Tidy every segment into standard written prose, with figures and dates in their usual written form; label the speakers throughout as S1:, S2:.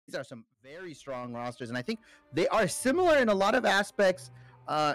S1: these are some very strong rosters, and I think they are similar in a lot of aspects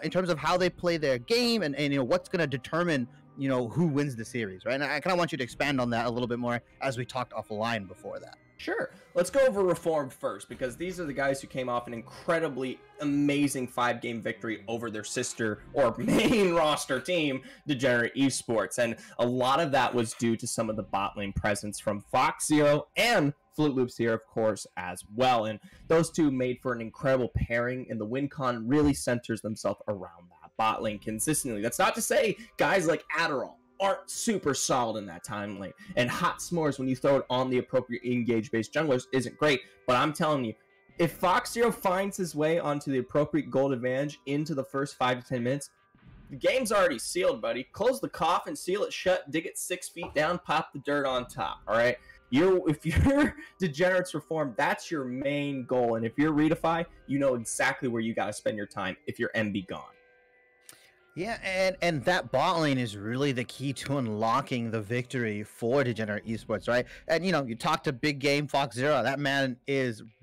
S1: in terms of how they play their game and you know what's going to determine who wins the series, right? And I kind of want you to expand on that a little bit more as we talked offline before that.
S2: Sure. Let's go over Reformed first, because these are the guys who came off an incredibly amazing 5-game victory over their sister or main roster team, Degenerate Esports. And a lot of that was due to some of the bot lane presence from Fox Zero and Flute Loops here, of course, as well. And those two made for an incredible pairing, and the win con really centers themselves around that bot lane consistently. That's not to say guys like Adderall aren't super solid in that time lane, and Hot S'mores, when you throw it on the appropriate engage based junglers, isn't great. But I'm telling you, if Fox Zero finds his way onto the appropriate gold advantage into the first 5 to 10 minutes, the game's already sealed, buddy. Close the coffin, seal it shut, dig it 6 feet down, pop the dirt on top. All right, if you're Degenerates Reformed, that's your main goal. And if you're ReDefy, you know exactly where you got to spend your time if you're MB gone.
S1: Yeah, and that bot lane is really the key to unlocking the victory for Degenerate Esports, right? And you talk to big game Fox Zero, that man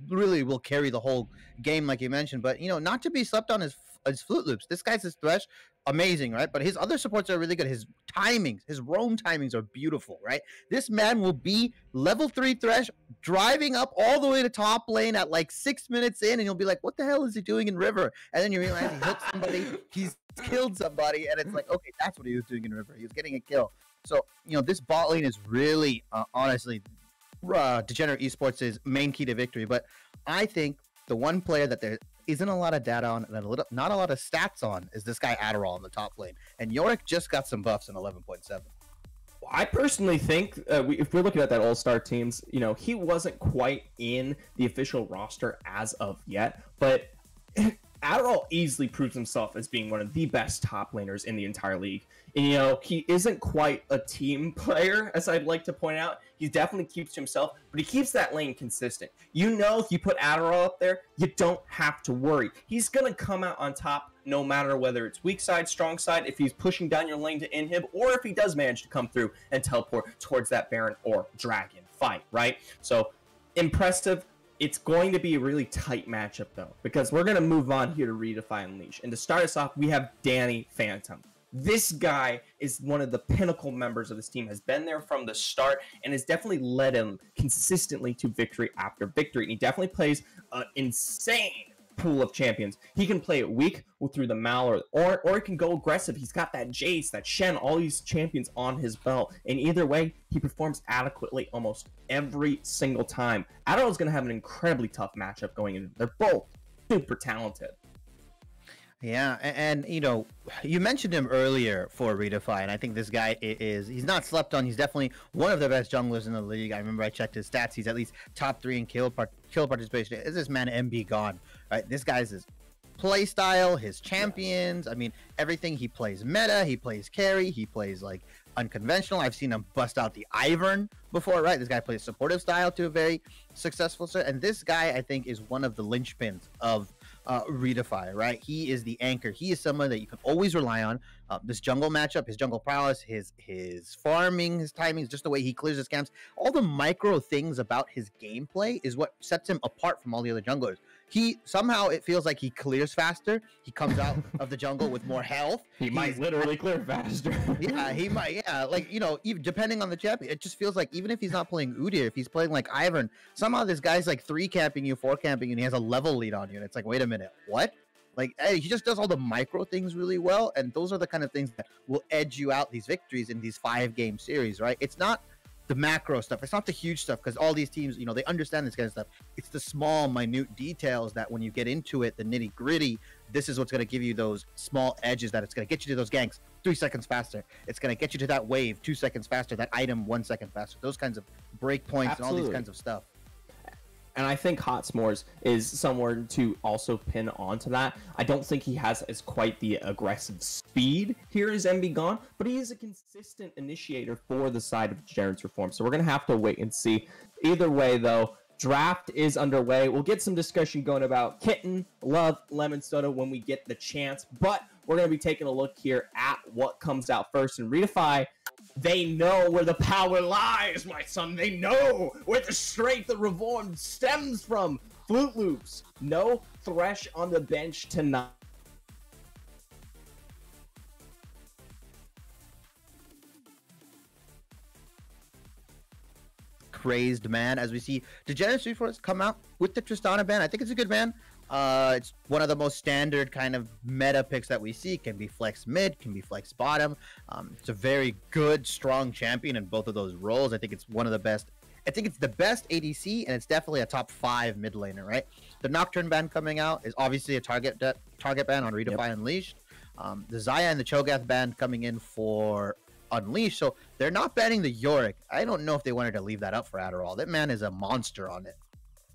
S1: really will carry the whole game, like you mentioned. But not to be slept on is Flute Loops. This guy's his Thresh, amazing, right? But his other supports are really good. His timings, his roam timings are beautiful, right? This man will be level 3 Thresh, driving up all the way to top lane at like 6 minutes in, and you'll be like, what the hell is he doing in River? And then you realize he hooked somebody, he's killed somebody, and it's like, okay, that's what he was doing in River. He was getting a kill. So, this bot lane is really, honestly, Degenerate Esports' main key to victory. But I think the one player that there isn't a lot of data on and not a lot of stats on is this guy Adderall in the top lane. And Yorick just got some buffs in 11.7.
S2: I personally think if we're looking at that all-star teams, he wasn't quite in the official roster as of yet, but Adderall easily proves himself as being one of the best top laners in the entire league. And, he isn't quite a team player, as I'd like to point out. He definitely keeps to himself, but he keeps that lane consistent. If you put Adderall up there, you don't have to worry. He's going to come out on top no matter whether it's weak side, strong side, if he's pushing down your lane to inhib, or if he does manage to come through and teleport towards that Baron or Dragon fight, right? So, impressive. It's going to be a really tight matchup, though, because we're going to move on here to ReDefy Unleash. And to start us off, we have Danny Phantom. This guy is one of the pinnacle members of this team, has been there from the start, and has definitely led him consistently to victory after victory. And he definitely plays an insane pool of champions. He can play it weak through the Mal, or he can go aggressive. He's got that Jace, that Shen, all these champions on his belt. And either way, he performs adequately almost every single time. Adderall is going to have an incredibly tough matchup going in. They're both super talented.
S1: Yeah, and you mentioned him earlier for ReDefy, and I think this guy he's not slept on. He's definitely one of the best junglers in the league. I remember I checked his stats. He's at least top 3 in kill participation. Is this man MB gone? Right, this guy's his play style, his champions. I mean, everything. He plays meta, he plays carry, he plays like unconventional. I've seen him bust out the Ivern before, right? This guy plays supportive style to a very successful start, and this guy I think is one of the linchpins of ReDefy, right? He is the anchor. He is someone that you can always rely on. This jungle matchup, his jungle prowess, his farming, his timings, just the way he clears his camps, all the micro things about his gameplay is what sets him apart from all the other junglers. Somehow it feels like he clears faster. He comes out of the jungle with more health.
S2: He might literally clear faster.
S1: Yeah, he might. Yeah, like even depending on the champion, it just feels like even if he's not playing Udyr, if he's playing like Ivern, somehow this guy's like 3 camping you, 4 camping you, and he has a level lead on you. And it's like, wait a minute, what? Like, hey, he just does all the micro things really well, and those are the kind of things that will edge you out these victories in these 5-game series, right? It's not the macro stuff, it's not the huge stuff, because all these teams, they understand this kind of stuff. It's the small, minute details that when you get into it, the nitty gritty, this is what's going to give you those small edges, that it's going to get you to those ganks 3 seconds faster. It's going to get you to that wave 2 seconds faster, that item 1 second faster, those kinds of break points. Absolutely. And all these kinds of stuff.
S2: And I think Hot S'mores is somewhere to also pin onto that. I don't think he has as quite the aggressive speed here as MB Gone, but he is a consistent initiator for the side of Degenerates Reform. So we're going to have to wait and see. Either way, though, draft is underway. We'll get some discussion going about Kitten, Love, Lemon Soda when we get the chance. But we're going to be taking a look here at what comes out first. And ReDefy, They know where the power lies, my son. They know where the strength of Reformed stems from. Flute Loops, no Thresh on the bench tonight.
S1: Crazed man, as we see Degenerates Esports come out with the Tristana ban. I think it's a good ban. It's one of the most standard kind of meta picks that we see. Can be flex mid, can be flex bottom. It's a very good, strong champion in both of those roles. I think it's one of the best. I think it's the best ADC, and it's definitely a top 5 mid laner, right? The Nocturne ban coming out is obviously a target ban on ReDefy Unleashed. The Xayah and the Cho'Gath ban coming in for Unleashed, so they're not banning the Yorick. I don't know if they wanted to leave that up for Adderall. That man is a monster on it.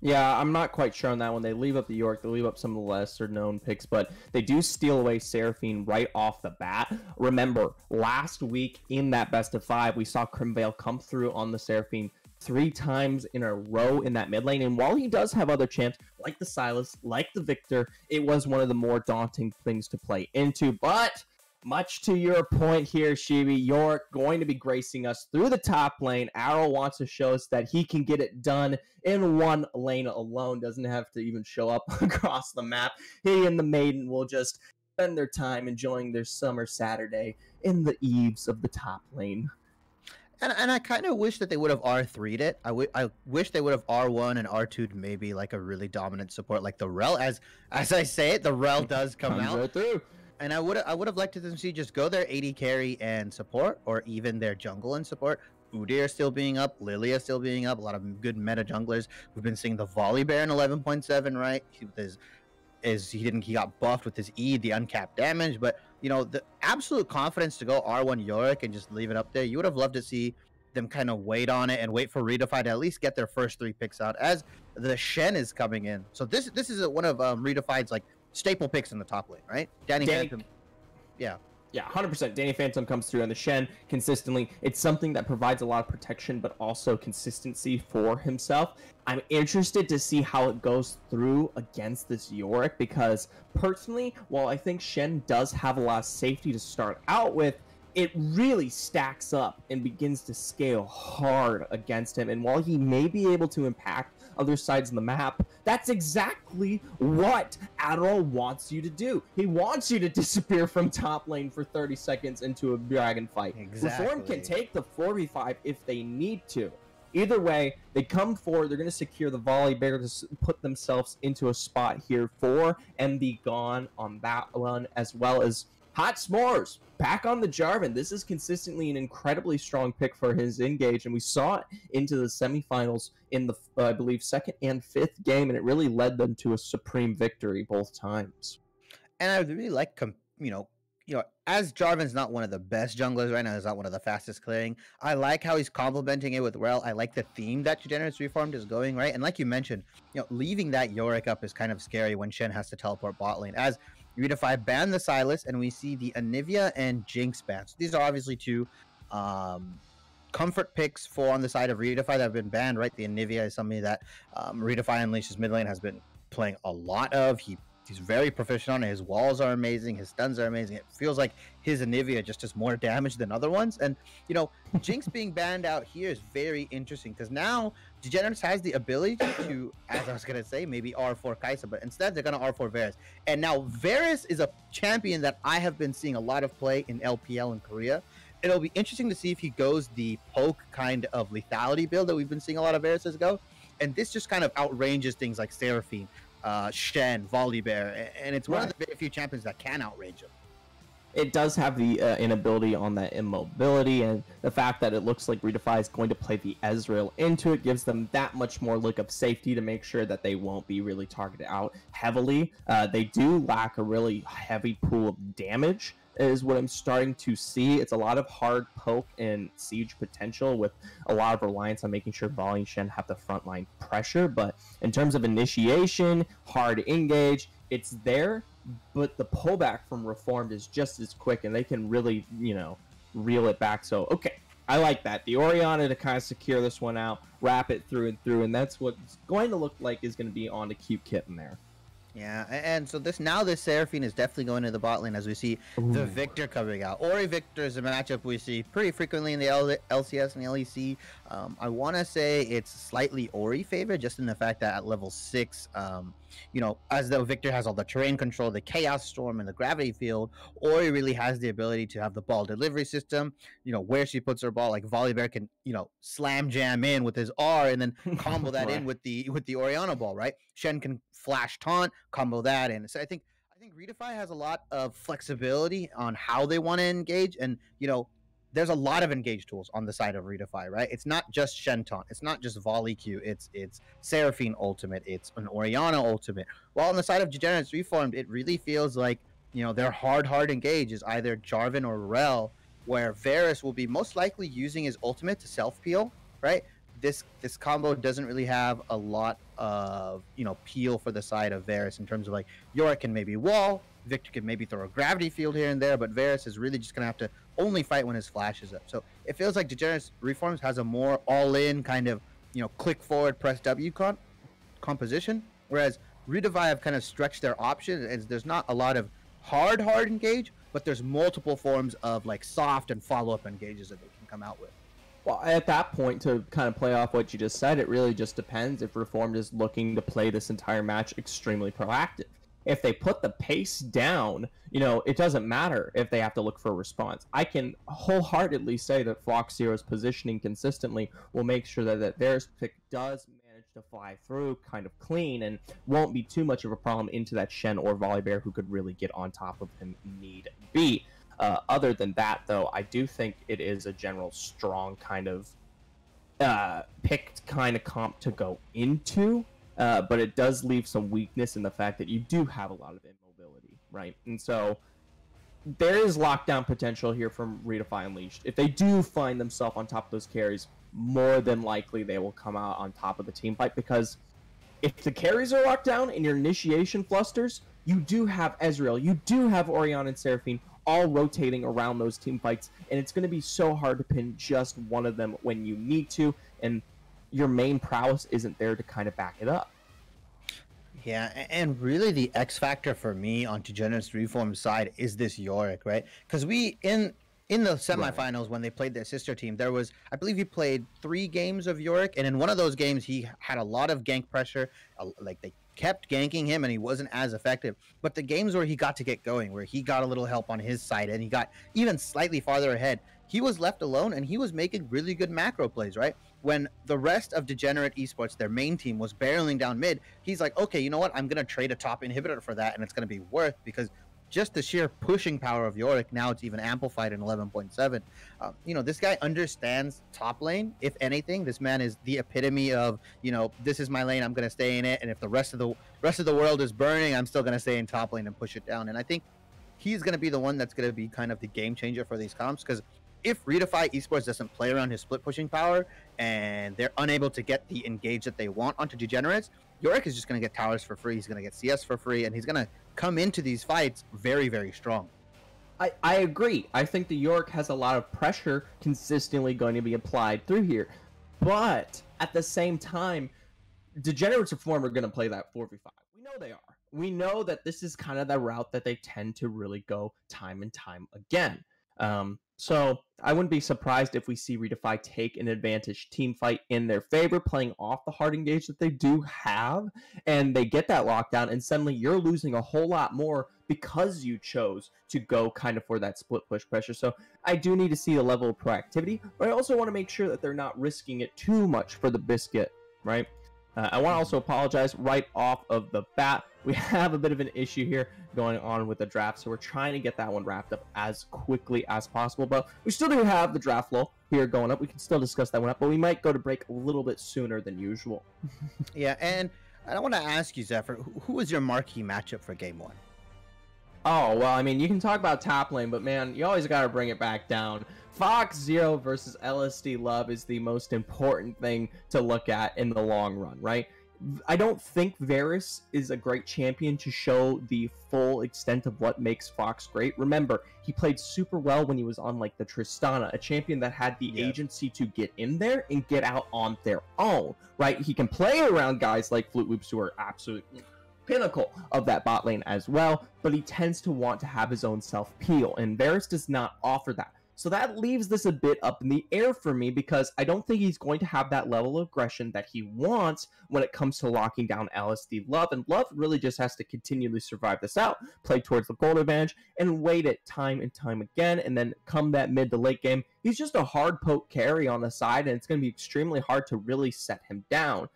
S2: Yeah, I'm not quite sure on that one. They leave up the York, they leave up some of the lesser known picks, but they do steal away Seraphine right off the bat. Remember, last week in that best of 5, we saw Crimvale come through on the Seraphine 3 times in a row in that mid lane, and while he does have other champs like the Silas, like the Victor, it was one of the more daunting things to play into. But much to your point here, Shibi, you're going to be gracing us through the top lane. Arrow wants to show us that he can get it done in one lane alone, doesn't have to even show up across the map. He and the Maiden will just spend their time enjoying their summer Saturday in the eaves of the top lane.
S1: And I kind of wish that they would have R3'd it. I wish they would have R1 and R2'd maybe like a really dominant support like the Rel. As I say it, the Rel does come out.
S2: Right through.
S1: And I would have liked to see just go their AD carry and support, or even their jungle and support. Udyr still being up, Lilia still being up. A lot of good meta junglers. We've been seeing the Volley Bear in 11.7, right? He got buffed with his E, the uncapped damage, but you know, the absolute confidence to go R1 Yorick and just leave it up there. You would have loved to see them kind of wait on it and wait for ReDefy to at least get their first 3 picks out as the Shen is coming in. So this is one of ReDefy's like staple picks in the top lane, right? Danny Phantom. Yeah.
S2: Yeah, 100%. Danny Phantom comes through on the Shen consistently. It's something that provides a lot of protection, but also consistency for himself. I'm interested to see how it goes through against this Yorick, because personally, while I think Shen does have a lot of safety to start out with, it really stacks up and begins to scale hard against him. And while he may be able to impact other sides of the map, that's exactly what Adderall wants you to do. He wants you to disappear from top lane for 30 seconds into a dragon fight.
S1: Exactly.
S2: Reform can take the 4v5 if they need to. Either way, they come forward, they're going to secure the Volley Bear to put themselves into a spot here for MB Gone on that one, as well as Hot S'mores back on the Jarvan. This is consistently an incredibly strong pick for his engage, and we saw it into the semifinals in the, I believe, 2nd and 5th game, and it really led them to a supreme victory both times.
S1: And I really like, you know, as Jarvan's not one of the best junglers right now, he's not one of the fastest clearing. I like how he's complementing it with Rel. I like the theme that Degenerates Reformed is going, right? And like you mentioned, you know, leaving that Yorick up is kind of scary when Shen has to teleport bot lane. As ReDefy ban the Silas, and we see the Anivia and Jinx bans. These are obviously 2 comfort picks for on the side of ReDefy that have been banned, right? The Anivia is something that ReDefy Unleashes mid lane has been playing a lot of. He's very proficient on it. His walls are amazing. His stuns are amazing. It feels like his Anivia just does more damage than other ones. And, you know, Jinx being banned out here is very interesting because now Degenerates has the ability to, as I was going to say, maybe R4 Kai'Sa, but instead they're going to R4 Varus. And now Varus is a champion that I have been seeing a lot of play in LPL in Korea. It'll be interesting to see if he goes the poke kind of lethality build that we've been seeing a lot of Varus's go. And this just kind of outranges things like Seraphine, Shen, Volley Bear, and it's one of the very few champions that can outrange him.
S2: It does have the inability on that immobility, and the fact that it looks like ReDefy is going to play the Ezreal into it gives them that much more look of safety to make sure that they won't be really targeted out heavily. They do lack a really heavy pool of damage, is what I'm starting to see. It's a lot of hard poke and siege potential with a lot of reliance on making sure Volley and Shen have the frontline pressure, but in terms of initiation, hard engage, it's there, but the pullback from Reformed is just as quick, and they can really, you know, reel it back. So, okay, I like that. The Orianna to kind of secure this one out, wrap it through and through, and that's what it's going to look like is going to be on the Cute Kitten there.
S1: Yeah, and so this Seraphine is definitely going to the bot lane as we see the
S2: Ooh.
S1: Victor coming out. Ori Victor is a matchup we see pretty frequently in the LCS and the LEC. I want to say it's slightly Ori favored just in the fact that at level 6, as though Victor has all the terrain control, the Chaos Storm, and the Gravity Field, Ori really has the ability to have the ball delivery system, where she puts her ball, like Volibear can, slam jam in with his R and then combo that in
S2: Right.
S1: with the Oriana ball, right? Shen can flash taunt, combo that in. So I think ReDefy has a lot of flexibility on how they want to engage, and there's a lot of engage tools on the side of ReDefy, right? It's not just Shen taunt, it's not just Volley Q, it's Seraphine ultimate, it's an Oriana ultimate. While on the side of Degenerates Reformed, it really feels like their hard engage is either Jarvan or Rel, where Varus will be most likely using his ultimate to self peel, right? This combo doesn't really have a lot of peel for the side of Varus in terms of like Yorick can maybe wall, Victor can maybe throw a gravity field here and there, but Varus is really just gonna have to only fight when his flash is up. So it feels like Degenerates Reforms has a more all-in kind of click forward, press W composition, whereas ReDefy have kind of stretched their options, and there's not a lot of hard engage, but there's multiple forms of like soft and follow-up engages that they can come out with.
S2: Well, at that point, to kind of play off what you just said, it really just depends if Reformed is looking to play this entire match extremely proactive. If they put the pace down, it doesn't matter if they have to look for a response. I can wholeheartedly say that Fox Zero's positioning consistently will make sure that their pick does manage to fly through kind of clean and won't be too much of a problem into that Shen or Volibear who could really get on top of him need be. Other than that, though, I do think it is a general strong kind of picked kind of comp to go into, but it does leave some weakness in the fact that you do have a lot of immobility, right? And so there is lockdown potential here from ReDefy Unleashed. If they do find themselves on top of those carries, more than likely they will come out on top of the team fight, because if the carries are locked down and your initiation flusters, you do have Ezreal, you do have Orion and Seraphine all rotating around those team fights, and it's going to be so hard to pin just one of them when you need to, and your main prowess isn't there to kind of back it up.
S1: Yeah, and really the X factor for me on Degenerates Reform side is this Yorick, right? Because we in the semifinals when they played their sister team, there was, I believe he played 3 games of Yorick, and in one of those games he had a lot of gank pressure, like they kept ganking him and he wasn't as effective. But the games where he got to get going, where he got a little help on his side and he got even slightly farther ahead, he was left alone and he was making really good macro plays, right? When the rest of Degenerate Esports, their main team, was barreling down mid, he's like, okay, you know what? I'm going to trade a top inhibitor for that, and it's going to be worth, because just the sheer pushing power of Yorick, now it's even amplified in 11.7. This guy understands top lane. If anything, this man is the epitome of, this is my lane, I'm going to stay in it, and if the rest of the world is burning, I'm still going to stay in top lane and push it down. And I think he's going to be the one that's going to be kind of the game changer for these comps, because if ReDefy Esports doesn't play around his split pushing power and they're unable to get the engage that they want onto Degenerates, Yorick is just going to get towers for free, he's going to get CS for free, and he's going to come into these fights very, very strong.
S2: I agree. I think the Yorick has a lot of pressure consistently going to be applied through here. But at the same time, Degenerates Reform are going to play that 4v5. We know they are. We know that this is kind of the route that they tend to really go time and time again. So I wouldn't be surprised if we see ReDefy take an advantage team fight in their favor, playing off the hard engage that they do have, and they get that lockdown, and suddenly you're losing a whole lot more because you chose to go kind of for that split push pressure. So I do need to see a level of proactivity, but I also want to make sure that they're not risking it too much for the biscuit, right? I want to also apologize right off of the bat. We have a bit of an issue here going on with the draft, so we're trying to get that one wrapped up as quickly as possible. But we still do have the draft lull here going up. We can still discuss that one up, but we might go to break a little bit sooner than usual.
S1: Yeah, and I want to ask you, Zephyr, who was your marquee matchup for Game 1?
S2: Oh, well, I mean, you can talk about top lane, but man, you always got to bring it back down. Fox Zero versus LSD Love is the most important thing to look at in the long run, right? I don't think Varus is a great champion to show the full extent of what makes Fox great. Remember, he played super well when he was on like the Tristana, a champion that had the agency to get in there and get out on their own, right? He can play around guys like Flute Loops who are absolutely pinnacle of that bot lane as well, but he tends to want to have his own self-peel, and Varus does not offer that. So that leaves this a bit up in the air for me, because I don't think he's going to have that level of aggression that he wants when it comes to locking down LSD Love. And Love really just has to continually survive this out, play towards the gold advantage, and wait it time and time again. And then come that mid to late game, he's just a hard poke carry on the side, and it's going to be extremely hard to really set him down.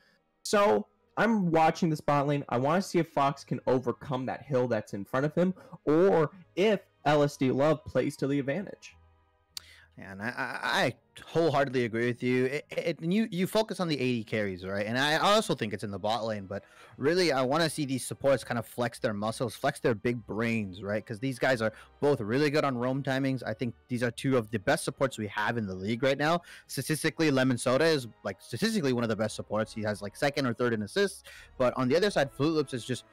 S2: So I'm watching this bot lane. I want to see if Fox can overcome that hill that's in front of him, or if LSD Love plays to the advantage.
S1: And I wholeheartedly agree with you. You focus on the 80 carries, right? And I also think it's in the bot lane, but really I want to see these supports kind of flex their muscles, flex their big brains, right? Because these guys are both really good on roam timings. I think these are two of the best supports we have in the league right now. Statistically, Lemon Soda is statistically one of the best supports. He has second or third in assists. But on the other side, Fruit Loops is just,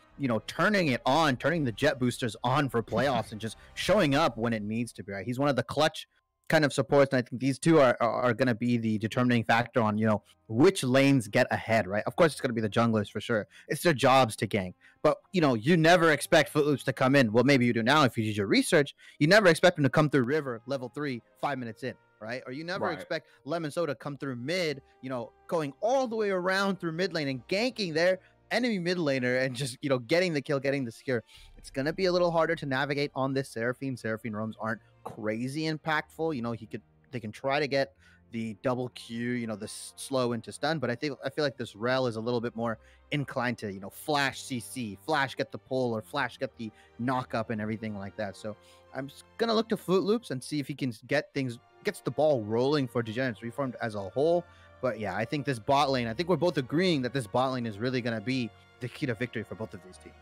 S1: turning it on, turning the jet boosters on for playoffs and just showing up when it needs to be, right? He's one of the clutch kind of supports, and I think these two are going to be the determining factor on which lanes get ahead, right? Of course it's going to be the junglers for sure. It's their jobs to gank, but you never expect Footloops to come in. Well, maybe you do now if you did your research. You never expect him to come through river level 3 5 minutes in, right? Or you never expect Lemon Soda to come through mid, going all the way around through mid lane and ganking their enemy mid laner and just getting the kill, getting the secure. It's gonna be a little harder to navigate on this Seraphine. Seraphine roams aren't crazy impactful. They can try to get the double Q, the slow into stun, but I feel like this Rel is a little bit more inclined to flash CC, flash get the pull, or flash get the knock up and everything like that. So I'm just gonna look to Fruit Loops and see if he can gets the ball rolling for Degenerates Reformed as a whole. But yeah, I think this bot lane, I think we're both agreeing that this bot lane is really gonna be the key to victory for both of these teams.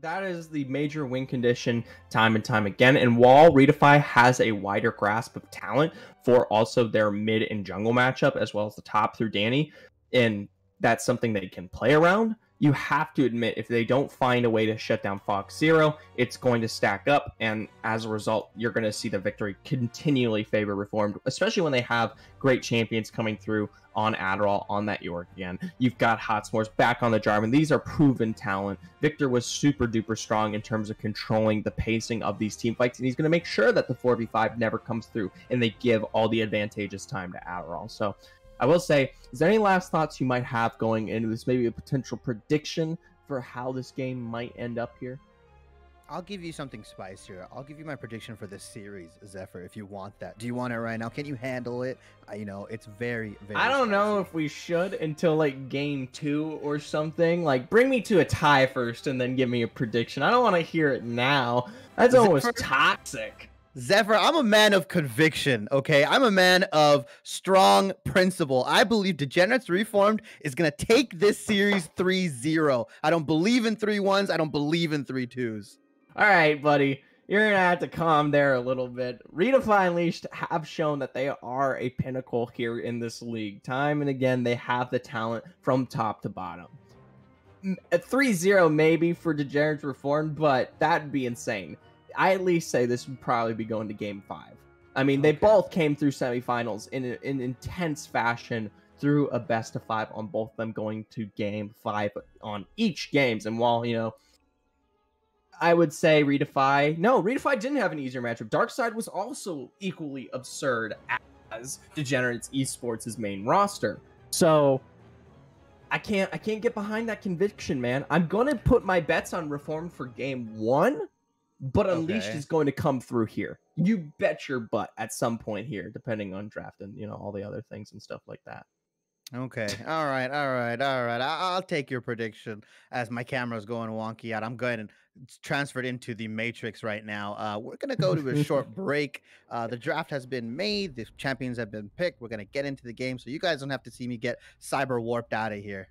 S2: That is the major win condition time and time again. And while ReDefy has a wider grasp of talent for also their mid and jungle matchup, as well as the top through Danny, and that's something they can play around, you have to admit, if they don't find a way to shut down Fox Zero, it's going to stack up, and as a result, you're going to see the victory continually favor Reformed, especially when they have great champions coming through on Adderall, on that York again. You've got Hot S'mores back on the Jarvan. These are proven talent. Victor was super duper strong in terms of controlling the pacing of these team fights, and he's going to make sure that the 4v5 never comes through and they give all the advantageous time to Adderall. So I will say, is there any last thoughts you might have going into this, maybe a potential prediction for how this game might end up here?
S1: I'll give you something spicier. I'll give you my prediction for this series, Zephyr, if you want that. Do you want it right now? Can you handle it? It's very, very
S2: I don't know if we should until game 2 or something. Bring me to a tie first and then give me a prediction. I don't want to hear it now. That's almost toxic.
S1: Zephyr, I'm a man of conviction, okay? I'm a man of strong principle. I believe Degenerates Reformed is going to take this series 3-0. I don't believe in 3-1s. I don't believe in 3-2s.
S2: All right, buddy. You're going to have to calm there a little bit. ReDefy Unleashed have shown that they are a pinnacle here in this league. Time and again, they have the talent from top to bottom. A 3-0 maybe for Degenerates Reformed, but that'd be insane. I at least say this would probably be going to game 5. I mean, they both came through semifinals in an intense fashion through a best of 5 on both of them, going to game 5 on each games. And while, I would say ReDefy didn't have an easier matchup. Darkside was also equally absurd as Degenerates Esports' main roster. So I can't get behind that conviction, man. I'm going to put my bets on Reformed for game 1. But Unleashed is going to come through here. You bet your butt at some point here, depending on draft and, all the other things and stuff like that.
S1: Okay. All right. I'll take your prediction as my camera's going wonky out. I'm going and transferred into the Matrix right now. We're going to go to a short break. The draft has been made. The champions have been picked. We're going to get into the game, so you guys don't have to see me get cyber warped out of here.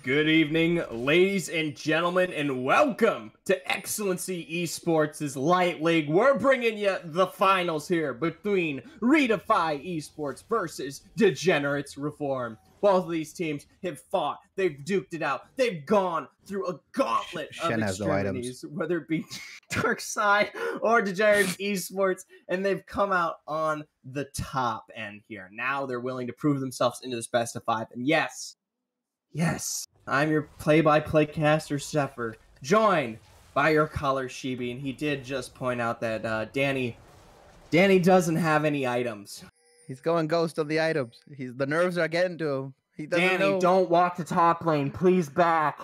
S2: Good evening, ladies and gentlemen, and welcome to Excellency Esports' Light League. We're bringing you the finals here between ReDefy Esports versus Degenerates Reform. Both of these teams have fought, they've duked it out, they've gone through a gauntlet of extremities, whether it be Dark Side or Degenerates Esports, and they've come out on the top end here. Now they're willing to prove themselves into this best of 5, and yes, I'm your play-by-play caster, Zephyr, joined by your caller, Shibi, and he did just point out that Danny doesn't have any items.
S1: He's going ghost on the items. The nerves are getting to him. He doesn't know.
S2: Don't walk the top lane. Please back.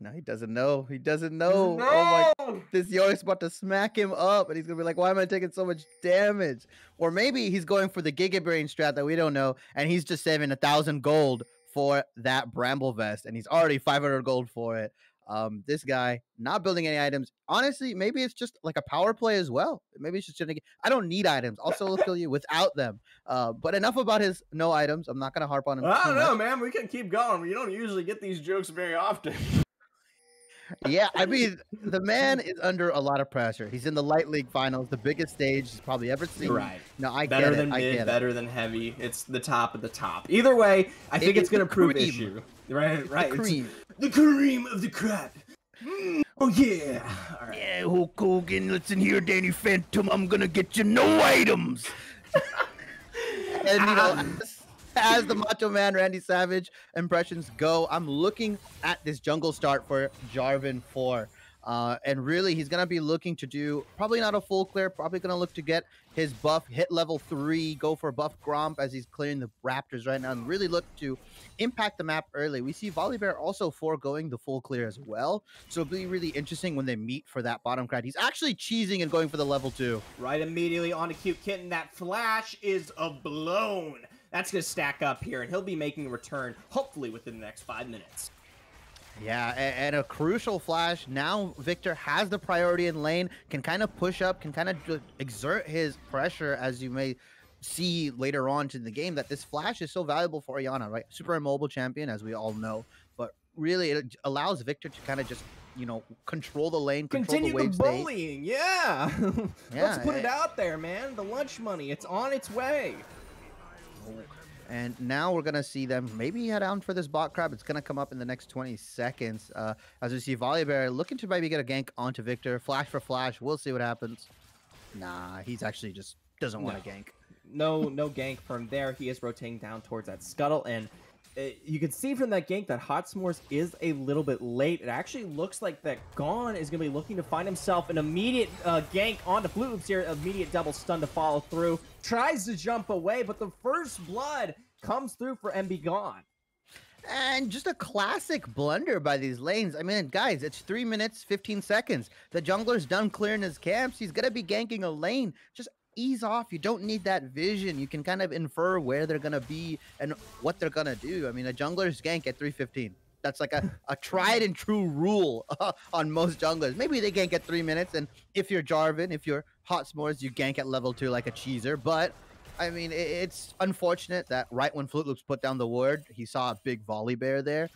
S1: No, he doesn't know. He doesn't know. No! Oh my! This Yorik's about to smack him up, and he's gonna be like, "Why am I taking so much damage?" Or maybe he's going for the Giga Brain strat that we don't know, and he's just saving 1,000 gold for that Bramble Vest, and he's already 500 gold for it. This guy not building any items. Honestly, maybe it's just like a power play as well. Maybe it's just I don't need items. I'll solo kill you without them. But enough about his no items. I'm not gonna harp on him.
S2: I don't know, man. We can keep going. You don't usually get these jokes very often.
S1: Yeah, I mean, the man is under a lot of pressure. He's in the Light League finals, the biggest stage he's probably ever seen.
S2: Right.
S1: No, I
S2: better
S1: get
S2: than
S1: it.
S2: mid, better than heavy. It's the top of the top. Either way, I think it's going to prove issue. Right.
S1: The cream.
S2: The cream of the crop. Oh, yeah.
S1: All right. Yeah, Hulk Hogan, listen here, Danny Phantom. I'm going to get you no items. And, you know, as the Macho Man Randy Savage impressions go, I'm looking at this jungle start for Jarvan 4. And really, he's going to be looking to do probably not a full clear, probably going to look to get his buff, hit level 3, go for buff Gromp as he's clearing the Raptors right now, and really look to impact the map early. We see Volibear also foregoing the full clear as well. So it'll be really interesting when they meet for that bottom crowd. He's actually cheesing and going for the level 2.
S2: Right immediately onto Cute Kitten. That flash is a blown. That's going to stack up here, and he'll be making a return, hopefully within the next 5 minutes.
S1: Yeah, and a crucial flash. Now Victor has the priority in lane, can kind of push up, can kind of exert his pressure, as you may see later on in the game, that this flash is so valuable for Iana, right? Super immobile champion, as we all know, but really it allows Victor to kind of just, you know, control the lane,
S2: continue
S1: the wave
S2: the bullying, yeah.
S1: Yeah.
S2: Let's put it out there, man. The lunch money, it's on its way.
S1: And now we're going to see them maybe head down for this bot crab. It's going to come up in the next 20 seconds. As we see Volibear looking to maybe get a gank onto Victor. Flash for flash. We'll see what happens. Nah, he's actually just doesn't want to gank.
S2: No gank from there. He is rotating down towards that scuttle. And you can see from that gank that Hot S'mores is a little bit late. It actually looks like that Gone is going to be looking to find himself an immediate gank onto Flute Loops here. Immediate double stun to follow through. Tries to jump away, but the first blood comes through for MB Gone.
S1: And just a classic blunder by these lanes. I mean, guys, it's 3 minutes, 15 seconds. The jungler's done clearing his camps. He's going to be ganking a lane. Just ease off. You don't need that vision. You can kind of infer where they're going to be and what they're going to do. I mean, a jungler's gank at 3:15. That's like a tried and true rule on most junglers. Maybe they gank at 3 minutes, and if you're Jarvan, if you're Hot S'mores, you gank at level 2 like a cheeser. But I mean, it's unfortunate that right when Flute Loops put down the ward, he saw a big Volibear there.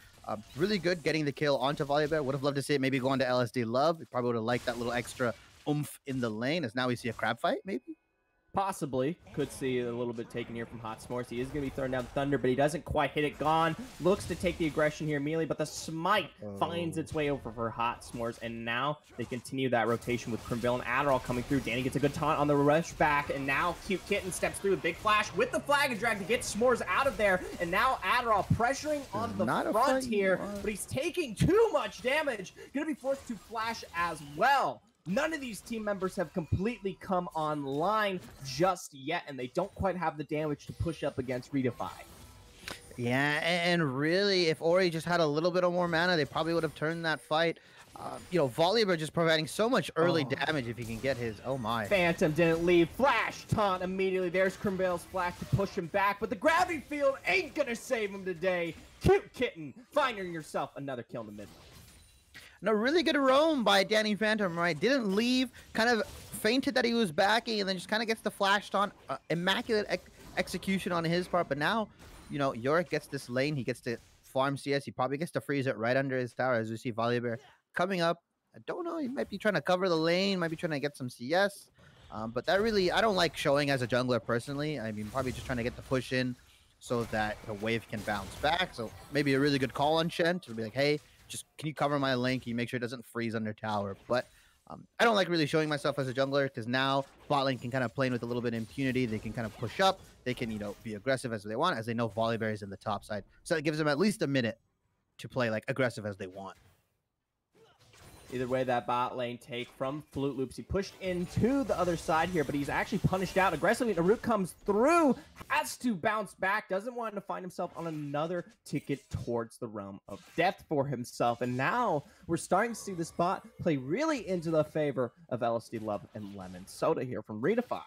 S1: Really good getting the kill onto Volibear. Would have loved to see it maybe go on to LSD Love. He probably would have liked that little extra oomph in the lane, as now we see a crab fight, maybe?
S2: Possibly. Could see a little bit taken here from Hot S'mores. He is going to be throwing down Thunder, but he doesn't quite hit it. Gone. Looks to take the aggression here immediately, but the smite finds its way over for Hot S'mores, and now they continue that rotation with Crimville and Adderall coming through. Danny gets a good taunt on the rush back, and now Cute Kitten steps through a big flash with the flag and drag to get S'mores out of there, and now Adderall pressuring on the front here, but he's taking too much damage. Going to be forced to flash as well. None of these team members have completely come online just yet, and they don't quite have the damage to push up against ReDefy.
S1: Yeah, and really, if Ori just had a little bit of more mana, they probably would have turned that fight. You know, Volibear just providing so much early damage if he can get his... Oh, my.
S2: Phantom didn't leave. Flash taunt immediately. There's Crimvale's flash to push him back, but the gravity field ain't gonna save him today. Cute Kitten, finding yourself another kill in the mid.
S1: No, really good roam by Danny Phantom, right? Didn't leave, kind of fainted that he was backing, and then just kind of gets the flash taunt. Immaculate execution on his part, but now, you know, Yorick gets this lane. He gets to farm CS. He probably gets to freeze it right under his tower as we see Volibear coming up. I don't know. He might be trying to cover the lane, might be trying to get some CS. But that really, I don't like showing as a jungler personally. I mean, probably just trying to get the push in so that the wave can bounce back. So maybe a really good call on Shen to be like, hey, just can you cover my lane? Can you make sure it doesn't freeze under tower? But I don't like really showing myself as a jungler because now bot lane can kind of play in with a little bit of impunity. They can kind of push up. They can, be aggressive as they want, as they know Volibear is in the top side. So it gives them at least a minute to play like aggressive as they want.
S2: Either way, that bot lane take from Flute Loops. He pushed into the other side here, but he's actually punished out aggressively. The root comes through, has to bounce back, doesn't want to find himself on another ticket towards the realm of death for himself. And now we're starting to see this bot play really into the favor of LSD Love and Lemon Soda here from ReDefy.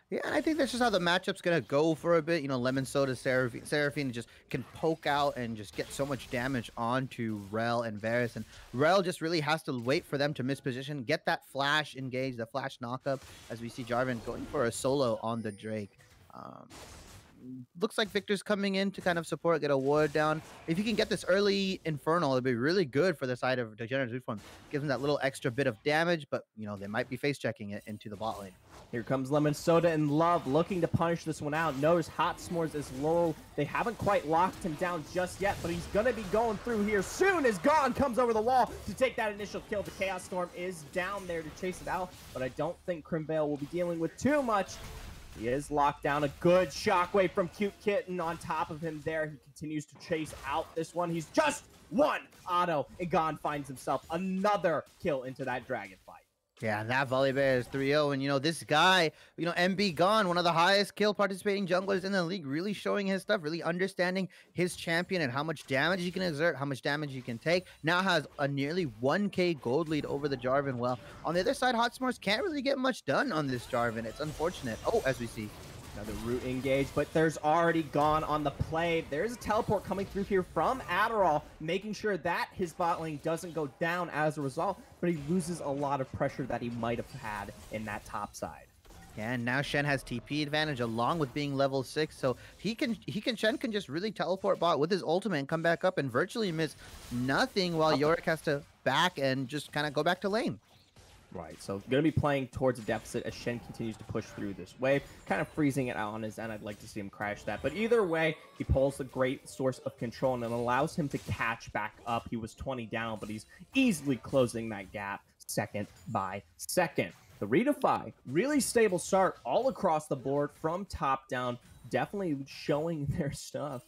S1: Yeah, and I think that's just how the matchup's going to go for a bit. Lemon Soda, Seraphine just can poke out and just get so much damage onto Rel and Varus. And Rel just really has to wait for them to misposition, get that flash engaged, the flash knockup, as we see Jarvan going for a solo on the Drake. Looks like Victor's coming in to kind of support, get a ward down. If you can get this early Infernal, it'd be really good for the side of Degenerates Reform. Gives them that little extra bit of damage, but, they might be face-checking it into the bot lane.
S2: Here comes Lemon Soda and Love looking to punish this one out. Notice Hot S'mores is low. They haven't quite locked him down just yet, but he's going to be going through here soon as Gone comes over the wall to take that initial kill. The Chaos Storm is down there to chase it out, but I don't think Crimvale will be dealing with too much. He is locked down. A good shockwave from Cute Kitten on top of him there. He continues to chase out this one. He's just one auto, and Gone finds himself another kill into that dragon fight.
S1: Yeah, and that Volibear is 3-0. And, this guy, MB Gone, one of the highest kill participating junglers in the league, really showing his stuff, really understanding his champion and how much damage he can exert, how much damage he can take. Now has a nearly 1k gold lead over the Jarvan. Well, on the other side, Hot S'mores can't really get much done on this Jarvan. It's unfortunate. Oh, as we see.
S2: Another root engage, but there's already Gone on the play. There's a teleport coming through here from Adderall, making sure that his bot lane doesn't go down as a result, but he loses a lot of pressure that he might have had in that top side.
S1: Yeah, and now Shen has TP advantage along with being level 6, so Shen can just really teleport bot with his ultimate and come back up and virtually miss nothing while Yorick has to back and just kind of go back to lane.
S2: Right, so going to be playing towards a deficit as Shen continues to push through this wave, kind of freezing it out on his end. I'd like to see him crash that. But either way, he pulls a great source of control and it allows him to catch back up. He was 20 down, but he's easily closing that gap second by second. The ReDefy, really stable start all across the board from top down, definitely showing their stuff.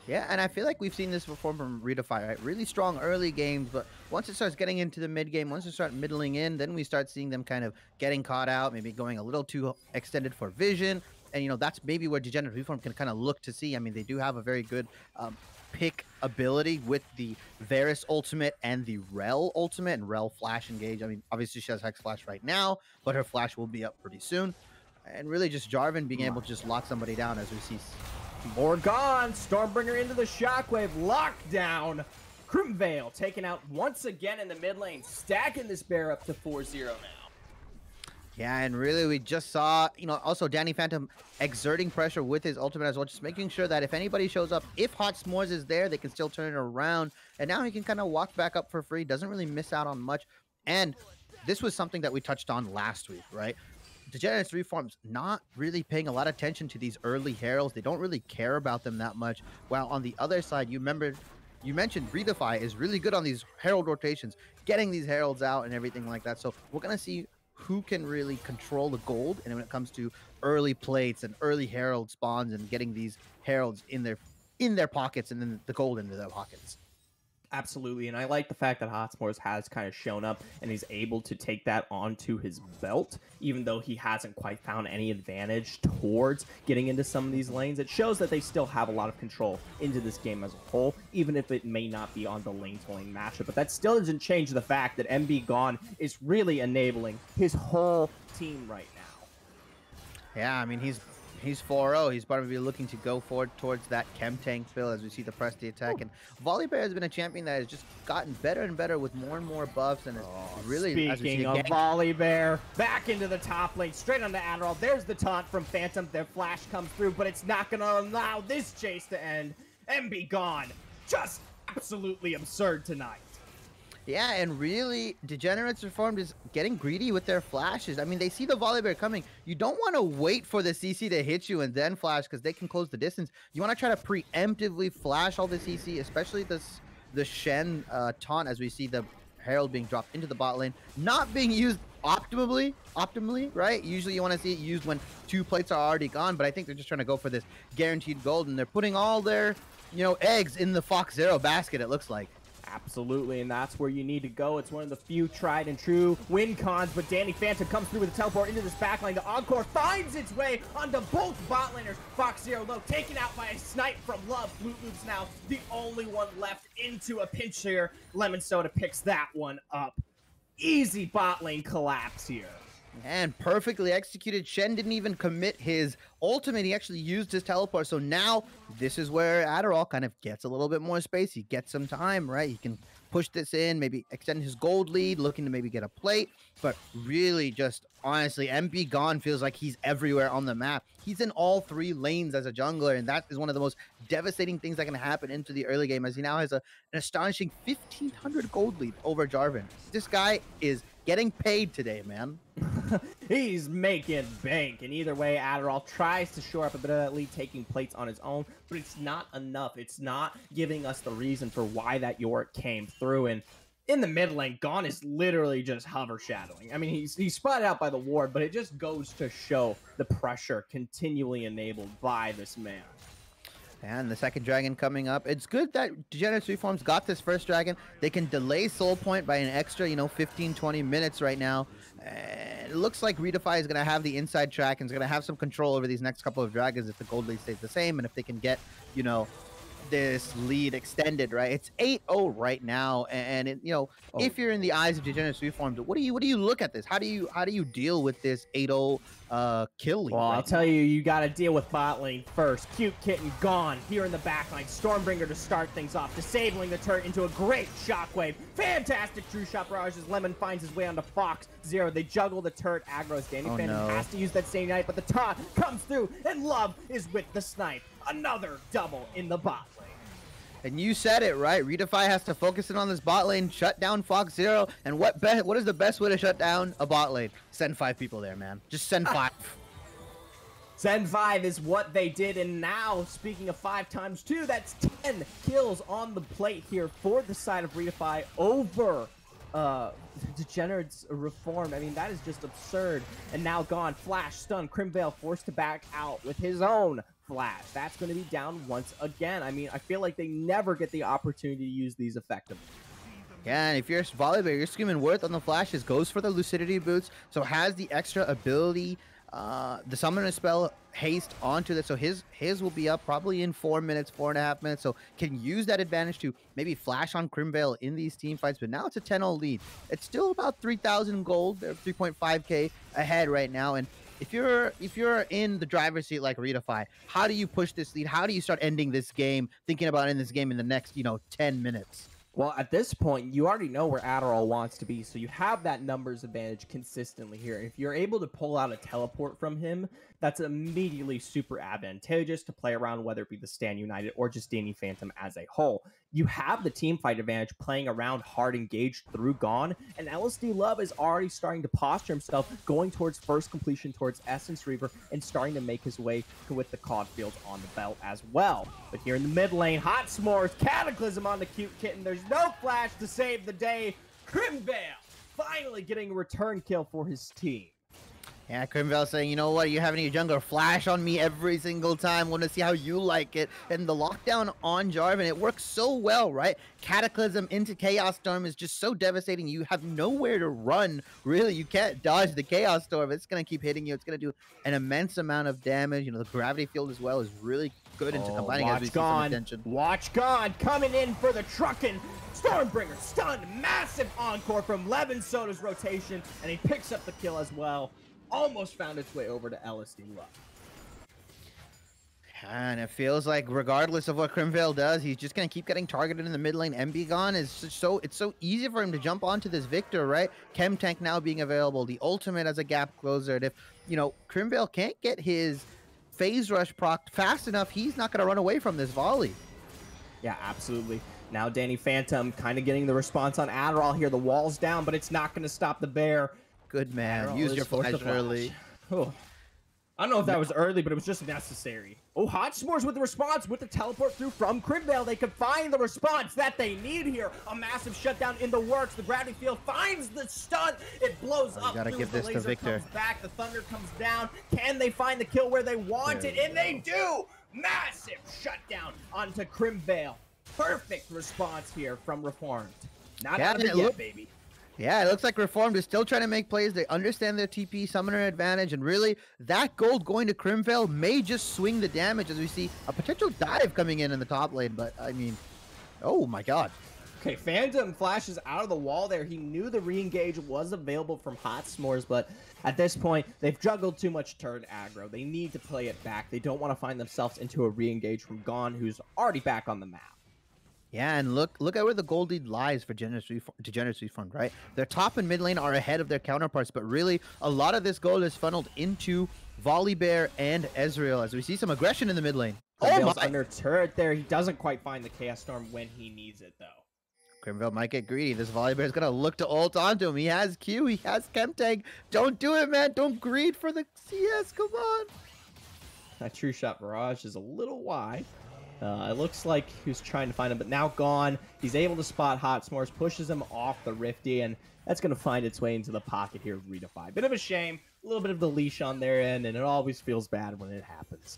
S1: Yeah, and I feel like we've seen this before from ReDefy, right? Really strong early games, but once it starts getting into the mid game, once it starts middling in, then we start seeing them kind of getting caught out, maybe going a little too extended for vision. And, that's maybe where Degenerate Reform can kind of look to see. I mean, they do have a very good pick ability with the Varus ultimate and the Rel ultimate and Rel flash engage. I mean, obviously she has Hex Flash right now, but her flash will be up pretty soon. And really just Jarvan being able to just lock somebody down as we see.
S2: More Gone, Stormbringer into the shockwave, lockdown. Crimvale taken out once again in the mid lane, stacking this bear up to 4-0 now.
S1: Yeah, and really we just saw, also Danny Phantom exerting pressure with his ultimate as well, just making sure that if anybody shows up, if Hot S'mores is there, they can still turn it around. And now he can kind of walk back up for free, doesn't really miss out on much. And this was something that we touched on last week, right? Degenerates Reform's not really paying a lot of attention to these early heralds. They don't really care about them that much. While on the other side, you mentioned ReDefy is really good on these herald rotations, getting these heralds out and everything like that. So we're going to see who can really control the gold, and when it comes to early plates and early herald spawns and getting these heralds in their pockets and then the gold into their pockets.
S2: Absolutely, and I like the fact that Hot S'mores has kind of shown up and he's able to take that onto his belt, even though he hasn't quite found any advantage towards getting into some of these lanes. It shows that they still have a lot of control into this game as a whole, even if it may not be on the lane-to-lane matchup. But that still doesn't change the fact that MB Gone is really enabling his whole team right now.
S1: Yeah, I mean, he's 4-0. He's probably looking to go forward towards that chem tank fill as we see the press the attack. And Volibear has been a champion that has just gotten better and better with more and more buffs. And really,
S2: speaking of Volibear, back into the top lane, straight onto Adderall. There's the taunt from Phantom. Their flash comes through, but it's not going to allow this chase to end. and be gone. Just absolutely absurd tonight.
S1: Yeah, and really, Degenerates Reformed is getting greedy with their flashes. I mean, they see the volley bear coming. You don't want to wait for the CC to hit you and then flash because they can close the distance. You want to try to preemptively flash all the CC, especially the Shen taunt as we see the Herald being dropped into the bot lane, not being used optimally, right? Usually you want to see it used when 2 plates are already gone, but I think they're just trying to go for this guaranteed gold, and they're putting all their, eggs in the Fox Zero basket, it looks like.
S2: Absolutely, and that's where you need to go. It's one of the few tried and true win cons, but Danny Phantom comes through with a teleport into this backline. The Encore finds its way onto both bot laners. Fox Zero low, taken out by a snipe from Love. Flute Loop's now the only one left into a pinch here. Lemon Soda picks that one up. Easy bot lane collapse here.
S1: And perfectly executed. Shen didn't even commit his ultimate. He actually used his teleport. So now this is where Adderall kind of gets a little bit more space. He gets some time, right? He can push this in, maybe extend his gold lead, looking to maybe get a plate. But really just honestly, MP Gone feels like he's everywhere on the map. He's in all 3 lanes as a jungler, and that is one of the most devastating things that can happen into the early game, as he now has an astonishing 1,500 gold lead over Jarvan. This guy is getting paid today, man.
S2: He's making bank, and either way, Adderall tries to shore up a bit of that lead, taking plates on his own, but it's not enough. It's not giving us the reason for why that Yorick came through, and in the mid lane, Gone is literally just hover shadowing. I mean, he's spotted out by the ward, but it just goes to show the pressure continually enabled by this man.
S1: And the second dragon coming up. It's good that Degenerates Reforms got this first dragon. They can delay Soul Point by an extra, 15, 20 minutes right now. And it looks like ReDefy is going to have the inside track and is going to have some control over these next couple of dragons if the gold lead stays the same and if they can get, this lead extended, right? It's 8-0 right now, and if you're in the eyes of Degenerates Reformed, what do you look at this? How do you deal with this 8-0 kill lead?
S2: Well,
S1: right
S2: I'll tell you, you got to deal with bot lane first. Cute Kitten Gone here in the backline. Stormbringer to start things off, disabling the turret into a great shockwave. Fantastic true shot barrage as Lemon finds his way onto Fox Zero. They juggle the turret aggro's. Danny Phantom has to use that same night, but the taunt comes through, and Love is with the snipe. Another double in the bot lane.
S1: And you said it, right? ReDefy has to focus in on this bot lane, shut down Fox Zero, and what is the best way to shut down a bot lane? Send 5 people there, man. Just send 5.
S2: Send 5 is what they did, and now, speaking of 5 times 2, that's 10 kills on the plate here for the side of ReDefy over Degenerates Reform. I mean, that is just absurd. And now Gone, flash, stun, Crimvale forced to back out with his own flash. That's going to be down once again. I mean, I feel like they never get the opportunity to use these effectively.
S1: Yeah, and if you're Volibear, you're screaming Worth on the flashes, goes for the Lucidity boots, so has the extra ability, the Summoner spell haste onto that, so his will be up probably in 4 minutes, 4.5 minutes, so can use that advantage to maybe flash on Crimvale in these team fights, but now it's a 10-0 lead. It's still about 3,000 gold, 3.5k ahead right now, and if you're in the driver's seat like ReDefy, how do you push this lead? How do you start ending this game, thinking about ending this game in the next, 10 minutes?
S2: Well, at this point, you already know where Adderall wants to be, so you have that numbers advantage consistently here. If you're able to pull out a teleport from him, that's immediately super advantageous to play around, whether it be the Stand United or just Danny Phantom as a whole. You have the team fight advantage playing around hard engaged through Gone, and LSD Love is already starting to posture himself, going towards first completion towards Essence Reaver, and starting to make his way with the Cod Fields on the belt as well. But here in the mid lane, Hot S'mores, Cataclysm on the Cute Kitten. There's no flash to save the day. Crimvale finally getting a return kill for his team.
S1: Yeah, Crimvale saying, you know what, you have any jungler flash on me every single time. Want to see how you like it. And the lockdown on Jarvan, it works so well, right? Cataclysm into Chaos Storm is just so devastating. You have nowhere to run. Really, you can't dodge the Chaos Storm. It's going to keep hitting you. It's going to do an immense amount of damage. The gravity field as well is really good into combining as we see some attention.
S2: Watch Gone coming in for the trucking. Stormbringer stunned. Massive encore from Lemon Soda's rotation. And he picks up the kill as well. Almost found its way over to LSD Love.
S1: And it feels like regardless of what Crimvale does, he's just going to keep getting targeted in the mid lane. MB Gone is it's so easy for him to jump onto this Victor, right? Chem Tank now being available, the ultimate as a gap closer. And if, Crimvale can't get his phase rush procced fast enough, he's not going to run away from this volley.
S2: Yeah, absolutely. Now Danny Phantom kind of getting the response on Adderall here. The wall's down, but it's not going to stop the bear.
S1: Good man.
S2: Adderall
S1: Use
S2: is
S1: your
S2: forced to
S1: flash early.
S2: Oh. I don't know if that was early, but it was just necessary. Oh, Hot S'mores with the response, with the teleport through from Crimvale. They could find the response that they need here. A massive shutdown in the works. The gravity field finds the stun. It blows up.
S1: Gotta give this to Victor.
S2: Comes back. The thunder comes down. Can they find the kill where they want it? And they do. Massive shutdown onto Crimvale. Perfect response here from Reformed. Not out of it yet, baby.
S1: Yeah, it looks like Reformed is still trying to make plays. They understand their TP summoner advantage, and really, that gold going to Crimvale may just swing the damage as we see a potential dive coming in the top lane. But, I mean, oh my god.
S2: Okay, Phantom flashes out of the wall there. He knew the re-engage was available from Hot S'mores, but at this point, they've juggled too much turn aggro. They need to play it back. They don't want to find themselves into a re-engage from Gone, who's already back on the map.
S1: Yeah, and look at where the gold lead lies for Degenerates Reformed, right? Their top and mid lane are ahead of their counterparts, but really, a lot of this gold is funneled into Volibear and Ezreal, as we see some aggression in the mid lane.
S2: Oh my! Under turret there. He doesn't quite find the Chaos Storm when he needs it, though.
S1: Crimvale might get greedy. This Volibear is going to look to ult onto him. He has Q. He has Chemtag. Don't do it, man. Don't greed for the CS. Come on.
S2: That True Shot Barrage is a little wide. It looks like he's trying to find him, but now Gone. He's able to spot Hot S'mores, pushes him off the Rifty, and that's going to find its way into the pocket here of ReDefy. Bit of a shame. A little bit of the leash on their end, and it always feels bad when it happens.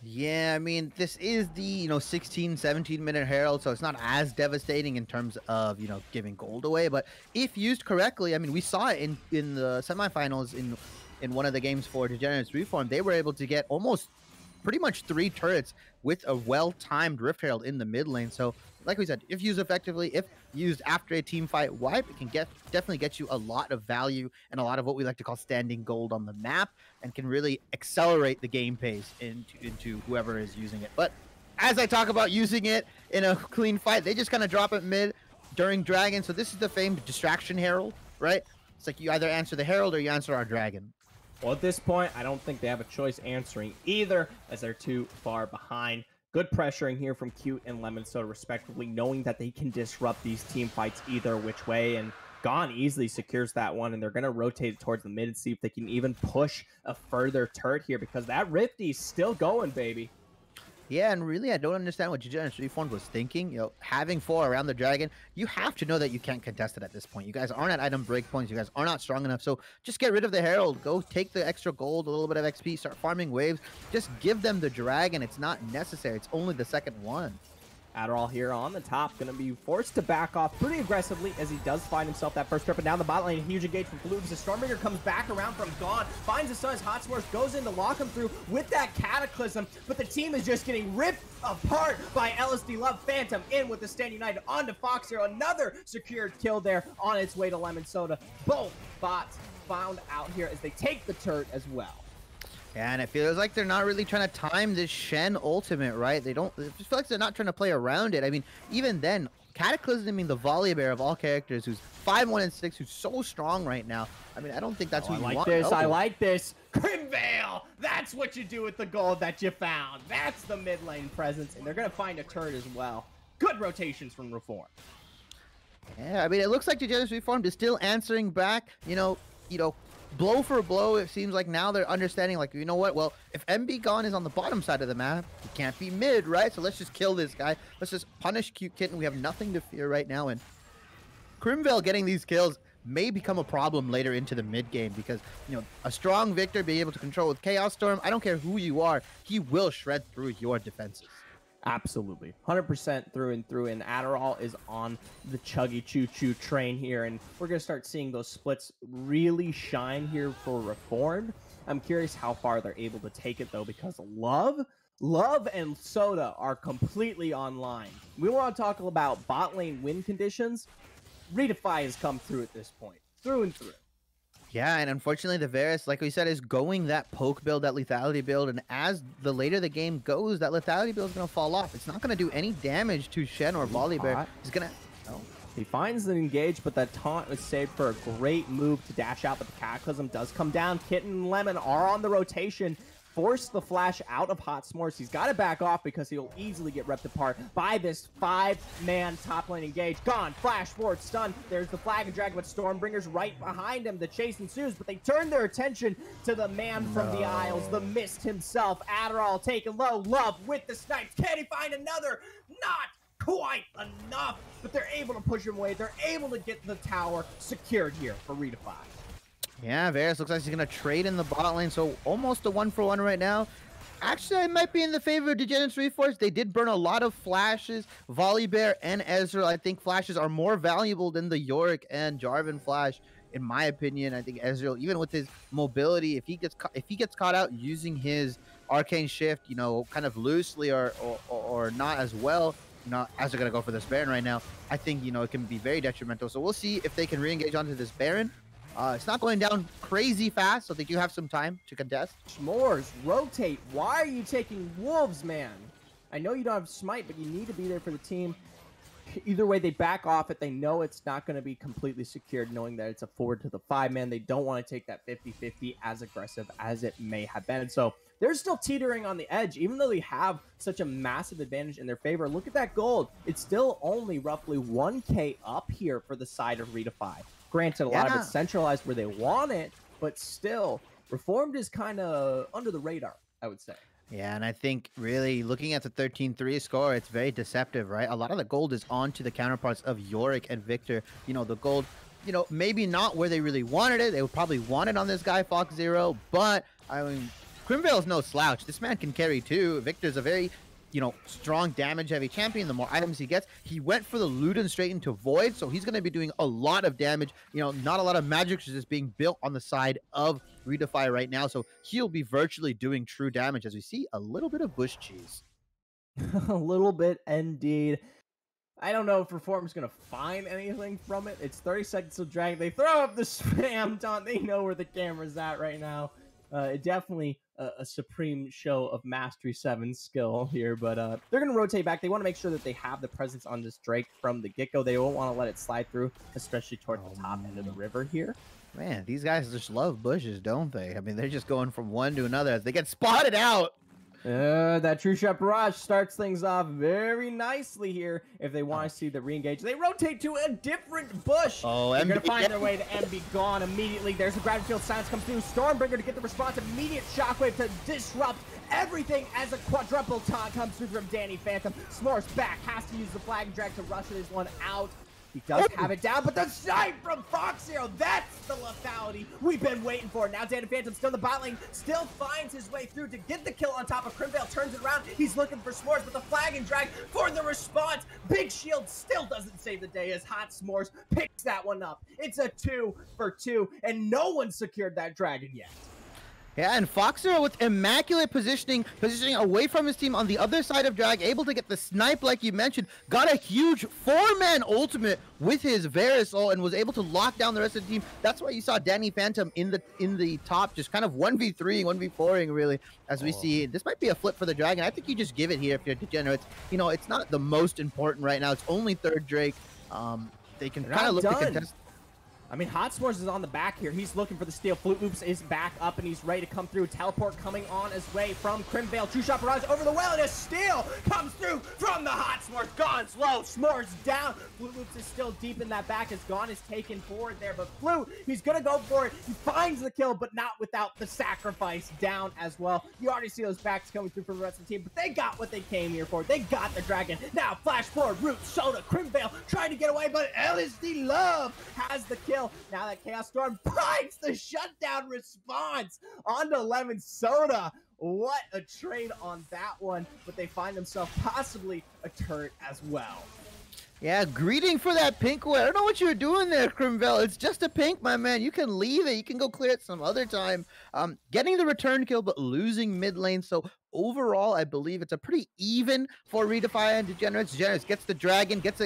S1: Yeah, I mean, this is the, 16, 17-minute Herald, so it's not as devastating in terms of, giving gold away. But if used correctly, I mean, we saw it in the semifinals in one of the games for Degenerates Reformed. They were able to get almost pretty much 3 turrets with a well-timed Rift Herald in the mid lane. So, like we said, if used effectively, if used after a team fight wipe, it can definitely get you a lot of value and a lot of what we like to call standing gold on the map, and can really accelerate the game pace into whoever is using it. But as I talk about using it in a clean fight, they just kind of drop it mid during Dragon. So this is the famed distraction Herald, right? It's like you either answer the Herald or you answer our Dragon.
S2: Well, at this point, I don't think they have a choice answering either, as they're too far behind. Good pressuring here from Cute and Lemon Soda, respectively, knowing that they can disrupt these team fights either which way. And Gone easily secures that one, and they're going to rotate it towards the mid and see if they can even push a further turret here, because that Rifty's still going, baby.
S1: Yeah, and really, I don't understand what Degenerates Reformed was thinking. Having 4 around the Dragon, you have to know that you can't contest it at this point. You guys aren't at item break points. You guys are not strong enough. So just get rid of the Herald. Go take the extra gold, a little bit of XP, start farming waves. Just give them the Dragon. It's not necessary. It's only the second one.
S2: Adderall here on the top, going to be forced to back off pretty aggressively as he does find himself that first trip. And down the bot lane, huge engage from Blue. The Stormbringer comes back around from Gone, finds the Sun's Hot S'mores, goes in to lock him through with that Cataclysm. But the team is just getting ripped apart by LSD Love. Phantom in with the Stand United onto Fox Zero. Another secured kill there on its way to Lemon Soda. Both bots found out here as they take the turret as well.
S1: Yeah, and it feels like they're not really trying to time this Shen ultimate, right? It just feel like they're not trying to play around it. I mean, even then, Cataclysm, the Volibear of all characters, who's 5-1 and 6, who's so strong right now. I mean, I don't think that's who you want.
S2: I like this. Crimvale! That's what you do with the gold that you found. That's the mid lane presence, and they're going to find a turret as well. Good rotations from Reform.
S1: Yeah, I mean, it looks like Degenerates Reformed is still answering back, blow for blow. It seems like now they're understanding, like, you know what? Well, if MB Gone is on the bottom side of the map, he can't be mid, right? So let's just kill this guy. Let's just punish Cute Kitten. We have nothing to fear right now. And Crimvale getting these kills may become a problem later into the mid game because, a strong Victor being able to control with Chaos Storm, I don't care who you are, he will shred through your defenses.
S2: Absolutely. 100% through and through, and Adderall is on the chuggy choo-choo train here, and we're going to start seeing those splits really shine here for Reformed. I'm curious how far they're able to take it, though, because Love and Soda are completely online. We want to talk about bot lane win conditions. ReDefy has come through at this point, through and through.
S1: Yeah, and unfortunately, the Varus, like we said, is going that poke build, that lethality build, and as the later the game goes, that lethality build is going to fall off. It's not going to do any damage to Shen or Volibear. He's going to... Oh.
S2: He finds the engage, but that taunt was saved for a great move to dash out, but the Cataclysm does come down. Kitten and Lemon are on the rotation. force the flash out of Hot S'mores. He's got to back off because he'll easily get ripped apart by this 5-man top lane engage. Gone, flash forward, stun. There's the flag and drag, but Stormbringer's right behind him. The chase ensues, but they turn their attention to the man from the Isles, the Mist himself. Adderall taken low, Love with the snipes. Can he find another? Not quite enough, but they're able to push him away. They're able to get the tower secured here for ReDefy.
S1: Yeah, Varus looks like he's going to trade in the bot lane, so almost a 1-for-1 right now. Actually, I might be in the favor of Degenerates Reforce. They did burn a lot of flashes. Volibear and Ezreal, I think flashes are more valuable than the Yorick and Jarvan flash, in my opinion. I think Ezreal, even with his mobility, if he gets caught out using his Arcane Shift, you know, kind of loosely or not as well, you know, as they're going to go for this Baron right now, I think, you know, it can be very detrimental. So we'll see if they can re-engage onto this Baron. It's not going down crazy fast, so they do have some time to contest.
S2: S'mores, rotate. Why are you taking Wolves, man? I know you don't have Smite, but you need to be there for the team. Either way, they back off it. They know it's not going to be completely secured, knowing that it's a forward to the 5-man. They don't want to take that 50-50 as aggressive as it may have been. So they're still teetering on the edge, even though they have such a massive advantage in their favor. Look at that gold. It's still only roughly 1K up here for the side of ReDefy. Granted, a lot of it's centralized where they want it, but still, Reformed is kind of under the radar, I would say.
S1: Yeah, and I think really looking at the 13-3 score, it's very deceptive, right? A lot of the gold is onto the counterparts of Yorick and Victor. You know, the gold, you know, maybe not where they really wanted it. They would probably want it on this guy, Fox Zero, but, I mean, Crimvale's no slouch. This man can carry too. Victor's a very, you know, strong damage heavy champion. The more items he gets, he went for the Luden straight into Void, so he's going to be doing a lot of damage. You know, not a lot of magic is just being built on the side of ReDefy right now, so he'll be virtually doing true damage as we see a little bit of bush cheese.
S2: A little bit indeed. I don't know if Reform's going to find anything from it. It's 30 seconds to drag. They throw up the spam taunt. They know where the camera's at right now. Definitely a supreme show of Mastery 7 skill here, but they're going to rotate back. They want to make sure that they have the presence on this Drake from the get-go. They won't want to let it slide through, especially toward the top end of the river here.
S1: Man, these guys just love bushes, don't they? I mean, they're just going from one to another as they get spotted out.
S2: That True Shot Barrage starts things off very nicely here. If they want to see the re-engage, they rotate to a different bush.
S1: Oh,
S2: they're going to find their way to MB gone immediately. There's a Gravity Field Silence comes through. Stormbringer to get the response. Immediate Shockwave to disrupt everything as a quadruple taunt comes through from Danny Phantom. S'mores back, has to use the flag and drag to rush this one out. He does have it down, but the snipe from Fox Zero, that's the lethality we've been waiting for. Now Danny Phantom still in the bot lane, still finds his way through to get the kill on top of Crimvale, turns it around. He's looking for S'mores, but the flag and drag for the response. Big Shield still doesn't save the day as Hot S'mores picks that one up. It's a 2 for 2, and no one secured that dragon yet.
S1: Yeah, and Fox Zero with immaculate positioning away from his team on the other side of Drag, able to get the snipe like you mentioned, got a huge 4-man ultimate with his Varus ult and was able to lock down the rest of the team. That's why you saw Danny Phantom in the top, just kind of 1v3, 1v4ing really, as we see. This might be a flip for the Dragon. I think you just give it here if you're Degenerates. You know, it's not the most important right now. It's only third Drake. They can kind of look to contest.
S2: I mean, Hot S'mores is on the back here. He's looking for the steal. Flute Loops is back up, and he's ready to come through. Teleport coming on his way from Crimvale. True Shot Barrage over the well, and a steal comes through from the Hot S'mores. Gone slow. S'mores down. Flute Loops is still deep in that back as Gone is taken forward there, but Flute, he's going to go for it. He finds the kill, but not without the sacrifice down as well. You already see those backs coming through from the rest of the team, but they got what they came here for. They got the dragon. Now, flash forward. Root, Soda, Crimvale trying to get away, but LSD Love has the kill. Now that Chaos Storm finds the shutdown response onto Lemon Soda. What a trade on that one, but they find themselves possibly a turret as well.
S1: Yeah, greeting for that pink one. I don't know what you were doing there, Crimvale. It's just a pink, my man. You can leave it. You can go clear it some other time. Getting the return kill, but losing mid lane. So overall, I believe it's a pretty even for ReDefy and Degenerates. Degenerates gets the dragon, gets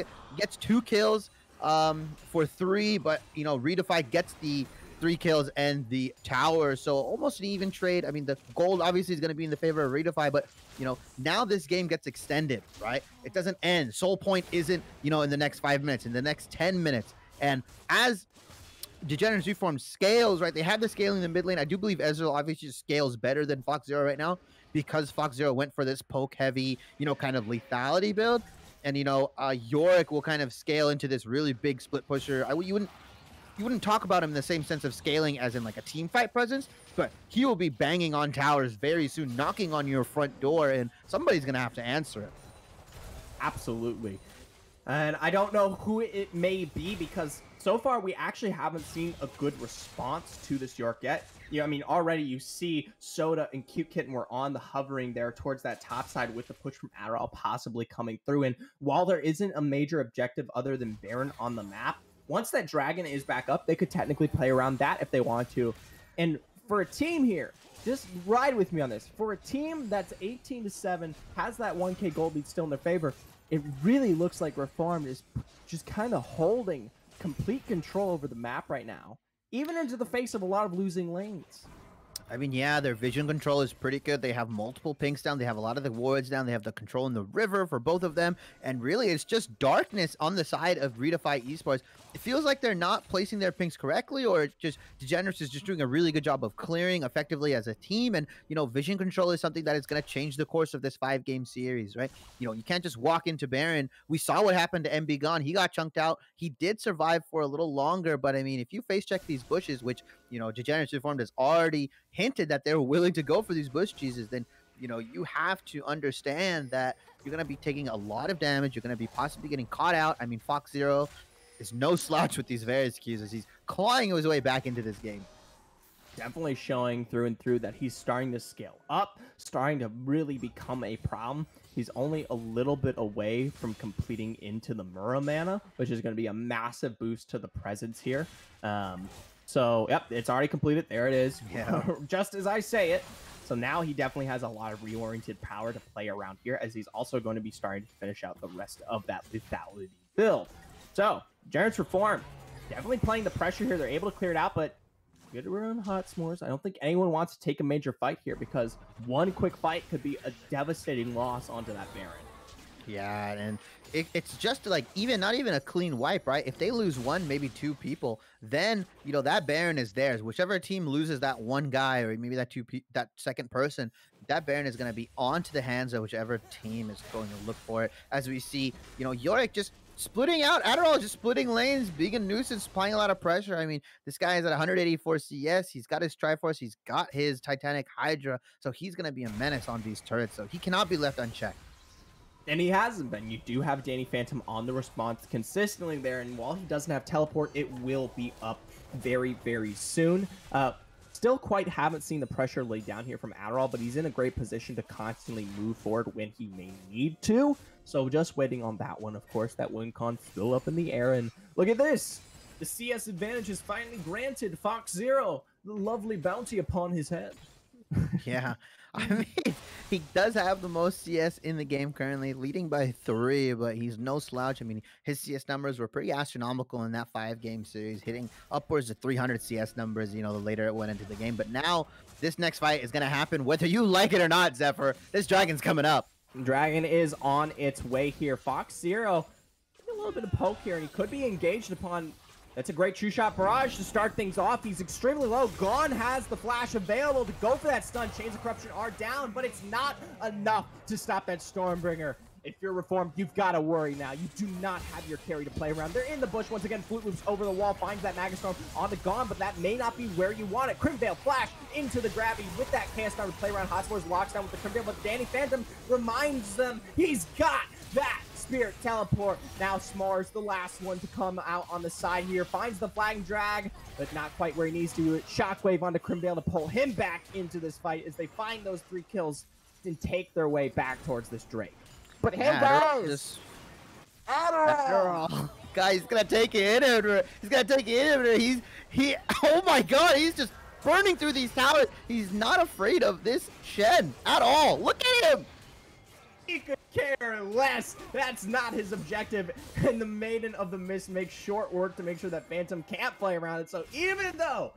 S1: 2 kills for 3, but you know, ReDefy gets the 3 kills and the tower, so almost an even trade. I mean, the gold obviously is going to be in the favor of ReDefy, but you know, now this game gets extended, right? It doesn't end. Soul Point isn't, you know, in the next 5 minutes, in the next 10 minutes, and as Degenerates Reform scales, right? They have the scaling in the mid lane. I do believe Ezreal obviously scales better than Fox Zero right now because Fox Zero went for this poke heavy, kind of lethality build. And, Yorick will kind of scale into this really big split pusher. You wouldn't talk about him in the same sense of scaling as in like a team fight presence, but he will be banging on towers very soon, knocking on your front door, and somebody's going to have to answer it.
S2: Absolutely. And I don't know who it may be because so far we actually haven't seen a good response to this York yet. I mean, already you see Soda and Cute Kitten were on the hovering there towards that top side with the push from Adderall possibly coming through. And while there isn't a major objective other than Baron on the map, once that dragon is back up, they could technically play around that if they want to. And for a team here, just ride with me on this. For a team that's 18-7, has that 1K gold lead still in their favor, it really looks like Reformed is just kind of holding complete control over the map right now, even into the face of a lot of losing lanes.
S1: I mean, yeah, their vision control is pretty good. They have multiple pinks down. They have a lot of the wards down. They have the control in the river for both of them. And really, it's just darkness on the side of ReDefy Esports. It feels like they're not placing their pinks correctly, or it's just Degenerates is just doing a really good job of clearing effectively as a team. And, vision control is something that is going to change the course of this 5-game series, right? You can't just walk into Baron. We saw what happened to MB Gone. He got chunked out. He did survive for a little longer. But, I mean, if you face check these bushes, which, Degenerates Reformed has already hinted that they're willing to go for these bush cheeses, then you have to understand that you're going to be taking a lot of damage. You're going to be possibly getting caught out. I mean, Fox Zero is no slouch with these various cues as he's clawing his way back into this game.
S2: Definitely showing through and through that he's starting to scale up, starting to really become a problem. He's only a little bit away from completing into the Muramana, which is going to be a massive boost to the presence here. So, yep, it's already completed. There it is.
S1: Yeah.
S2: Just as I say it. So now he definitely has a lot of reoriented power to play around here, as he's also going to be starting to finish out the rest of that lethality build. So, Degenerates Reform, definitely playing the pressure here. They're able to clear it out, but good run hot s'mores. I don't think anyone wants to take a major fight here because one quick fight could be a devastating loss onto that Baron.
S1: Yeah, and it's just like not even a clean wipe, right? If they lose one, maybe two people, then that Baron is theirs. Whichever team loses that one guy, or maybe that second person, that Baron is going to be onto the hands of whichever team is going to look for it. As we see, Yorick just splitting out, Adderall just splitting lanes, being a nuisance, applying a lot of pressure. I mean, this guy is at 184 CS. He's got his Triforce. He's got his Titanic Hydra. So he's going to be a menace on these turrets. So he cannot be left unchecked.
S2: And he hasn't been. You do have Danny Phantom on the response consistently there, and while he doesn't have teleport, it will be up very, very soon. Still quite haven't seen the pressure laid down here from Adderall, but he's in a great position to constantly move forward when he may need to. So just waiting on that one, of course. That win con still up in the air, and look at this. The CS advantage is finally granted Fox Zero the lovely bounty upon his head.
S1: Yeah, I mean, he does have the most CS in the game currently, leading by 3, but he's no slouch. I mean, his CS numbers were pretty astronomical in that 5-game series, hitting upwards of 300 CS numbers, the later it went into the game. But now, this next fight is going to happen, whether you like it or not, Zephyr. This dragon's coming up.
S2: Dragon is on its way here. Fox Zero, a little bit of poke here, and he could be engaged upon. That's a great two-shot barrage to start things off. He's extremely low. Gone has the flash available to go for that stun. Chains of Corruption are down, but it's not enough to stop that Stormbringer. If you're Reformed, you've got to worry now. You do not have your carry to play around. They're in the bush. Once again, Flute loops over the wall, finds that Magastorm on the Gone, but that may not be where you want it. Crimdale flash into the Gravity with that Chaos Star to play around. Hot S'mores locks down with the Crimdale, but Danny Phantom reminds them he's got that Spirit Teleport. Now S'mores, the last one to come out on the side here, finds the Flying Drag, but not quite where he needs to. Shockwave onto Crimdale to pull him back into this fight as they find those 3 kills and take their way back towards this Drake. But hey, guys!
S1: Adderall! Guys, he's gonna take an inhibitor. He's gonna take an inhibitor. Oh my god, he's just burning through these towers. He's not afraid of this Shen at all. Look at him!
S2: He could care less. That's not his objective. And the Maiden of the Mist makes short work to make sure that Phantom can't play around it. So even though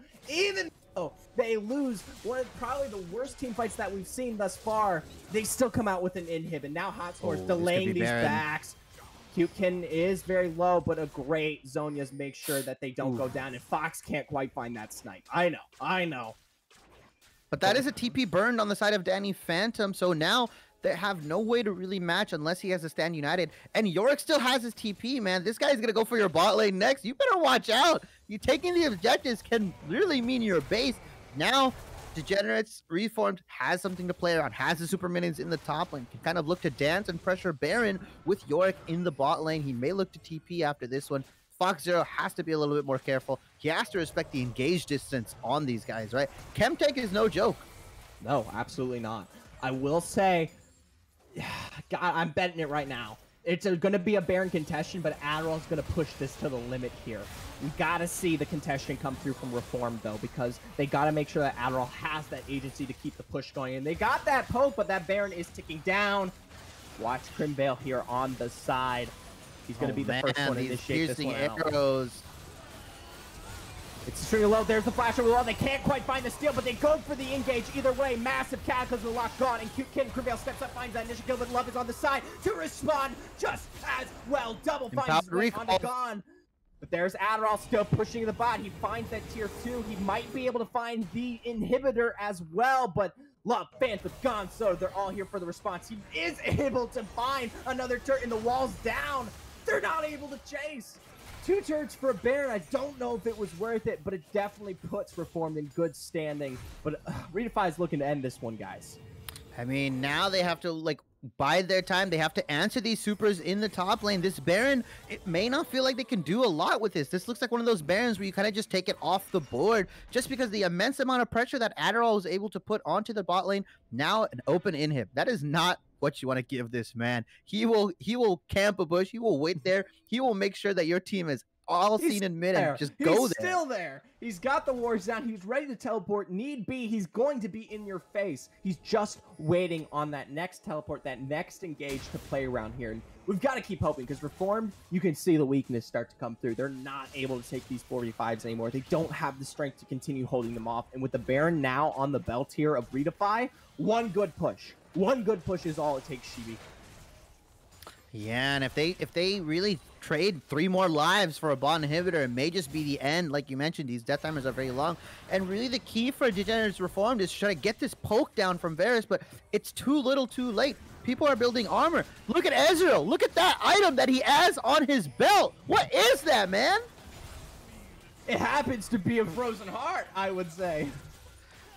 S2: they lose one of probably the worst team fights that we've seen thus far, they still come out with an inhib. And now Hot S'mores delaying these backs. Cutekin is very low, but a great Zonia's make sure that they don't go down, and Fox can't quite find that snipe. I know.
S1: But that is a TP burned on the side of Danny Phantom, so now they have no way to really match unless he has to stand united. And Yorick still has his TP, man. This guy's going to go for your bot lane next. You better watch out. You taking the objectives can really mean your base. Now, Degenerates Reformed has something to play around, has the super minions in the top lane, can kind of look to dance and pressure Baron with Yorick in the bot lane. He may look to TP after this one. Fox Zero has to be a little bit more careful. He has to respect the engage distance on these guys, right? Chemtech is no joke.
S2: No, absolutely not. I will say, God, I'm betting it right now. It's going to be a Baron contestation, but Adderall's going to push this to the limit here. We got to see the contestation come through from Reform, though, because they got to make sure that Adderall has that agency to keep the push going. And they got that poke, but that Baron is ticking down. Watch Crimvale here on the side. He's going to be the first one to initiate this one out. It's stringing low. There's the flash over the wall. They can't quite find the steal, but they go for the engage. Either way, massive Cataclysm lock gone, and Cutekin Crimvale steps up, finds that initial kill, but Love is on the side to respond just as well. Double finds his way on the gone. But there's Adderall still pushing the bot. He finds that tier 2. He might be able to find the inhibitor as well, but Love, Phantom, gone, so they're all here for the response. He is able to find another turret, and the wall's down. They're not able to chase. 2 turrets for a Baron. I don't know if it was worth it, but it definitely puts Reformed in good standing. But ReDefy is looking to end this one, guys.
S1: I mean, now they have to, like, bide their time. They have to answer these supers in the top lane. This Baron, it may not feel like they can do a lot with this. This looks like one of those Barons where you kind of just take it off the board just because the immense amount of pressure that Adderall was able to put onto the bot lane. Now an open inhib. That is not what you want to give this man. He will camp a bush. He will wait there. He will make sure that your team is all seen in mid and just go there.
S2: He's still there. He's got the wards down. He's ready to teleport. Need be, he's going to be in your face. He's just waiting on that next teleport, that next engage to play around here. And we've got to keep hoping because Reformed, you can see the weakness start to come through. They're not able to take these 4v5s anymore. They don't have the strength to continue holding them off. And with the Baron now on the belt here of ReDefy, one good push. One good push is all it takes, Shibi.
S1: Yeah, and if they really trade 3 more lives for a bot inhibitor, it may just be the end. Like you mentioned, these death timers are very long. And really the key for Degenerates Reformed is to try to get this poke down from Varus, but it's too little too late. People are building armor. Look at Ezreal. Look at that item that he has on his belt. What is that, man?
S2: It happens to be a frozen heart, I would say.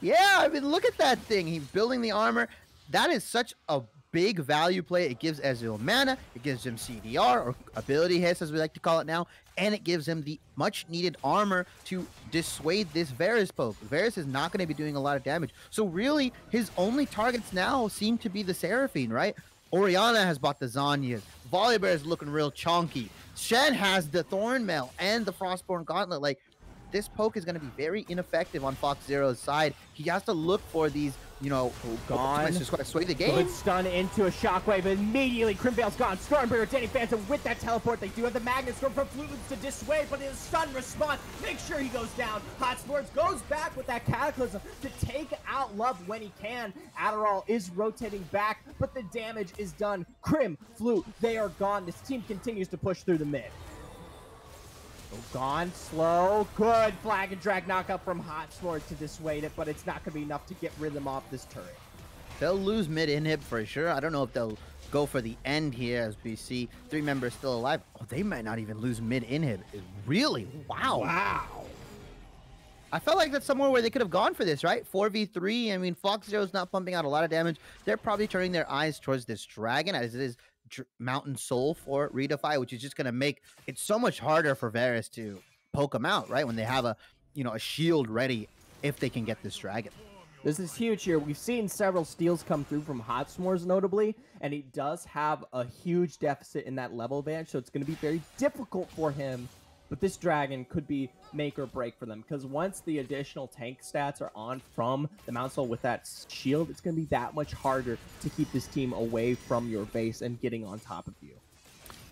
S1: Yeah, I mean, look at that thing. He's building the armor. That is such a big value play. It gives Ezreal mana, it gives him CDR, or ability hits as we like to call it now, and it gives him the much needed armor to dissuade this Varus poke. Varus is not going to be doing a lot of damage. So really, his only targets now seem to be the Seraphine, right? Orianna has bought the Zanyas. Volibear is looking real chonky. Shen has the Thornmail and the Frostborn Gauntlet. Like, this poke is going to be very ineffective on Fox Zero's side. He has to look for these, you know,
S2: gone.
S1: Just got to sway the game.
S2: Good stun into a shockwave. Immediately, Crimvale's gone. Stormbringer, Danny Phantom with that teleport. They do have the Magnet Storm from Flutens to dissuade, but his stun response, make sure he goes down. Hot Sports goes back with that Cataclysm to take out Love when he can. Adderall is rotating back, but the damage is done. Crim, Flute, they are gone. This team continues to push through the mid. Gone slow. Good flag and drag knockup from Hot Sword to dissuade it, but it's not going to be enough to get rid of them off this turret.
S1: They'll lose mid inhib for sure. I don't know if they'll go for the end here as we see 3 members still alive. Oh, they might not even lose mid inhib. Really? Wow.
S2: Wow.
S1: I felt like that's somewhere where they could have gone for this, right? 4v3. I mean, Fox Zero's not pumping out a lot of damage. They're probably turning their eyes towards this dragon as it is Mountain Soul for ReDefy, which is just going to make it so much harder for Varus to poke them out, right? When they have a shield ready if they can get this dragon.
S2: This is huge here. We've seen several steals come through from Hot S'mores notably, and he does have a huge deficit in that level advantage, so it's going to be very difficult for him. But this dragon could be make or break for them, because once the additional tank stats are on from the Mount Soul with that shield, it's going to be that much harder to keep this team away from your base and getting on top of you.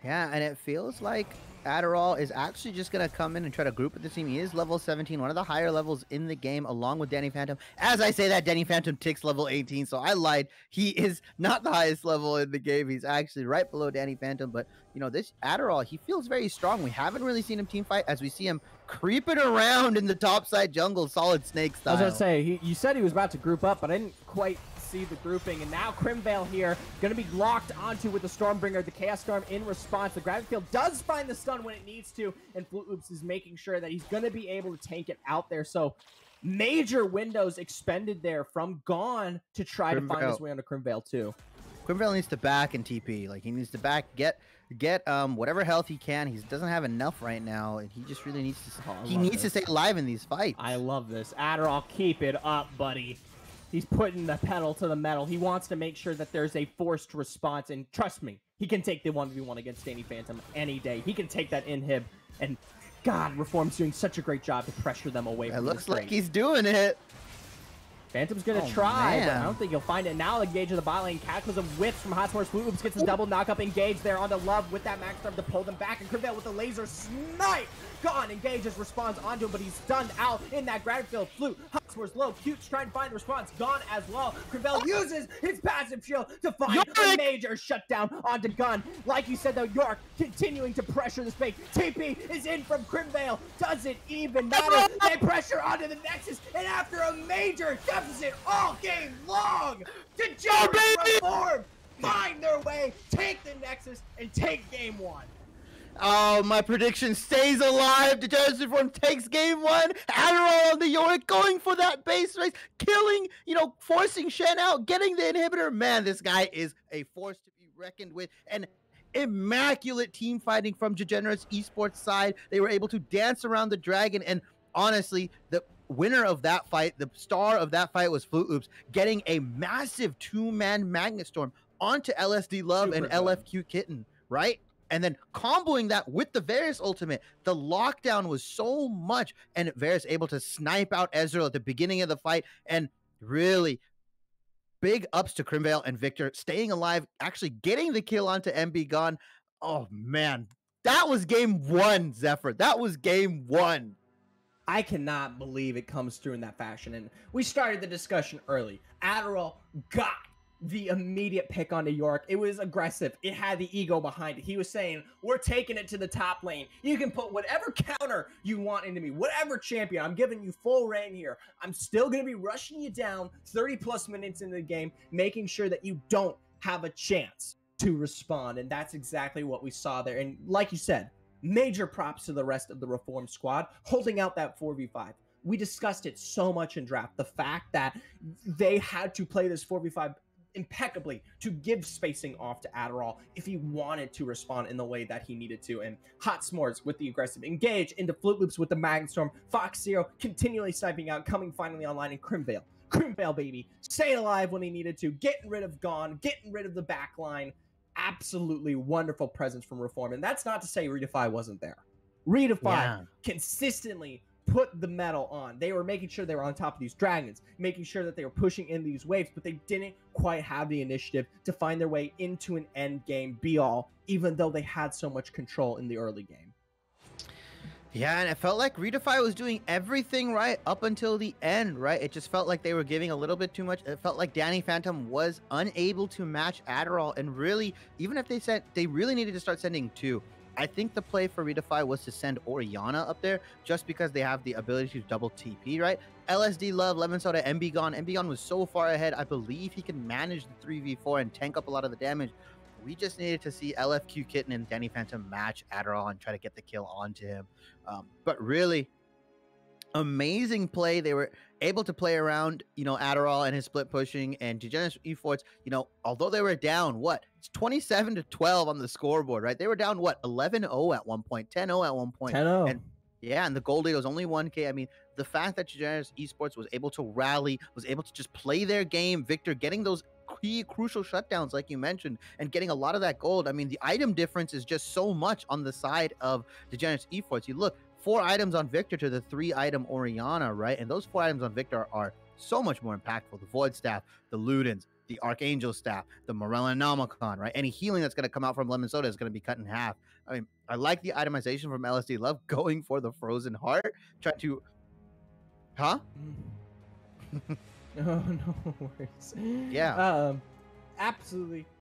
S1: Yeah, and it feels like Adderall is actually just going to come in and try to group with the team. He is level 17, one of the higher levels in the game, along with Danny Phantom. As I say that, Danny Phantom ticks level 18, so I lied. He is not the highest level in the game. He's actually right below Danny Phantom, but, you know, this Adderall, he feels very strong. We haven't really seen him team fight as we see him creeping around in the top side jungle, solid snake style.
S2: I was going to say, you said he was about to group up, but I didn't quite see the grouping, and now Crimvale here going to be locked onto with the Stormbringer, the Chaos Storm in response. The Gravity Field does find the stun when it needs to, and Flute Loops is making sure that he's going to be able to tank it out there. So major windows expended there from Gone to try to find his way onto Crimvale too.
S1: Crimvale needs to back and TP. Like, he needs to back, get whatever health he can. He doesn't have enough right now, and he just really needs to to stay alive in these fights.
S2: I love this. Adderall, keep it up, buddy. He's putting the pedal to the metal. He wants to make sure that there's a forced response, and trust me, he can take the 1v1 against Danny Phantom any day. He can take that inhib, and God, Reform's doing such a great job to pressure them away from
S1: it. Looks like he's doing it.
S2: Phantom's gonna try, but I don't think he'll find it. Now Engage of the bot lane. Cataclysm whips from Hotspurs. Flute Loops gets the double knock-up. Engage there onto Love with that Max Storm to pull them back. And Crimvale with the laser snipe. Gone. Engages, responds onto him, but he's stunned out in that Gravity Field. Flute, Hotspurs low. Cute's trying to find the response. Gone as well. Crimvale uses his passive shield to find a major shutdown onto Gun. Like you said, though, York continuing to pressure the space. TP is in from Crimvale. Doesn't even matter. They pressure onto the Nexus, and after a major deficit all game long, Degenerates Reform find their way, take the Nexus, and take game one.
S1: Oh, my prediction stays alive. Degenerates Reform takes game one. Adderall on the Yorick going for that base race, killing, forcing Shen out, getting the inhibitor. Man, this guy is a force to be reckoned with. And immaculate team fighting from Degenerates Esports side. They were able to dance around the dragon, and honestly, the winner of that fight, the star of that fight, was Flute Loops, getting a massive two-man Magnet Storm onto LSD Love and LFQ Kitten, right? And then comboing that with the Varus ultimate. The lockdown was so much, and Varus able to snipe out Ezreal at the beginning of the fight, and really big ups to Crimvale and Victor staying alive, actually getting the kill onto MB Gone. Oh man, that was game one, Zephyr. That was game one.
S2: I cannot believe it comes through in that fashion. And we started the discussion early. Adderall got the immediate pick onto York. It was aggressive. It had the ego behind it. He was saying, we're taking it to the top lane. You can put whatever counter you want into me, whatever champion. I'm giving you full reign here. I'm still going to be rushing you down 30 plus minutes into the game, making sure that you don't have a chance to respond. And that's exactly what we saw there. And like you said, major props to the rest of the Reform squad holding out that 4v5. We discussed it so much in draft. The fact that they had to play this 4v5 impeccably to give spacing off to Adderall if he wanted to respond in the way that he needed to. And Hot S'mores with the aggressive engage into Flute Loops with the Magnet Storm. Fox Zero continually sniping out, coming finally online in Crimvale. Crimvale, baby, staying alive when he needed to, getting rid of Gone, getting rid of the backline. Absolutely wonderful presence from Reform. And that's not to say ReDefy wasn't there. ReDefy consistently put the metal on. They were making sure they were on top of these dragons, making sure that they were pushing in these waves, but they didn't quite have the initiative to find their way into an end game be all, even though they had so much control in the early game.
S1: Yeah, and it felt like ReDefy was doing everything right up until the end, right? It just felt like they were giving a little bit too much. It felt like Danny Phantom was unable to match Adderall, and really, even if they really needed to start sending two. I think the play for ReDefy was to send Orianna up there just because they have the ability to double TP, right? LSD Love, Lemon Soda, MB Gone. MB Gone was so far ahead. I believe he can manage the 3v4 and tank up a lot of the damage. We just needed to see LFQ Kitten and Danny Phantom match Adderall and try to get the kill onto him. But really, amazing play. They were able to play around, Adderall and his split pushing, and Degenerates Esports, although they were down, it's 27-12 on the scoreboard, right? They were down, 11-0 at one point, 10-0 at one point.
S2: 10-0.
S1: And yeah, and the goal lead was only 1K. I mean, the fact that Degenerates Esports was able to rally, was able to just play their game, Victor getting those key crucial shutdowns like you mentioned, and getting a lot of that gold. I mean, the item difference is just so much on the side of Degenerates Esports. You look, 4 items on Victor to the 3-item Orianna, right? And those 4 items on Victor are so much more impactful. The Void Staff, the Ludens, the Archangel staff, the Morellonomicon, right? Any healing that's going to come out from Lemon Soda is going to be cut in half. I mean, I like the itemization from LSD Love going for the Frozen Heart, trying to, huh?
S2: Oh, no worries.
S1: Yeah.
S2: Absolutely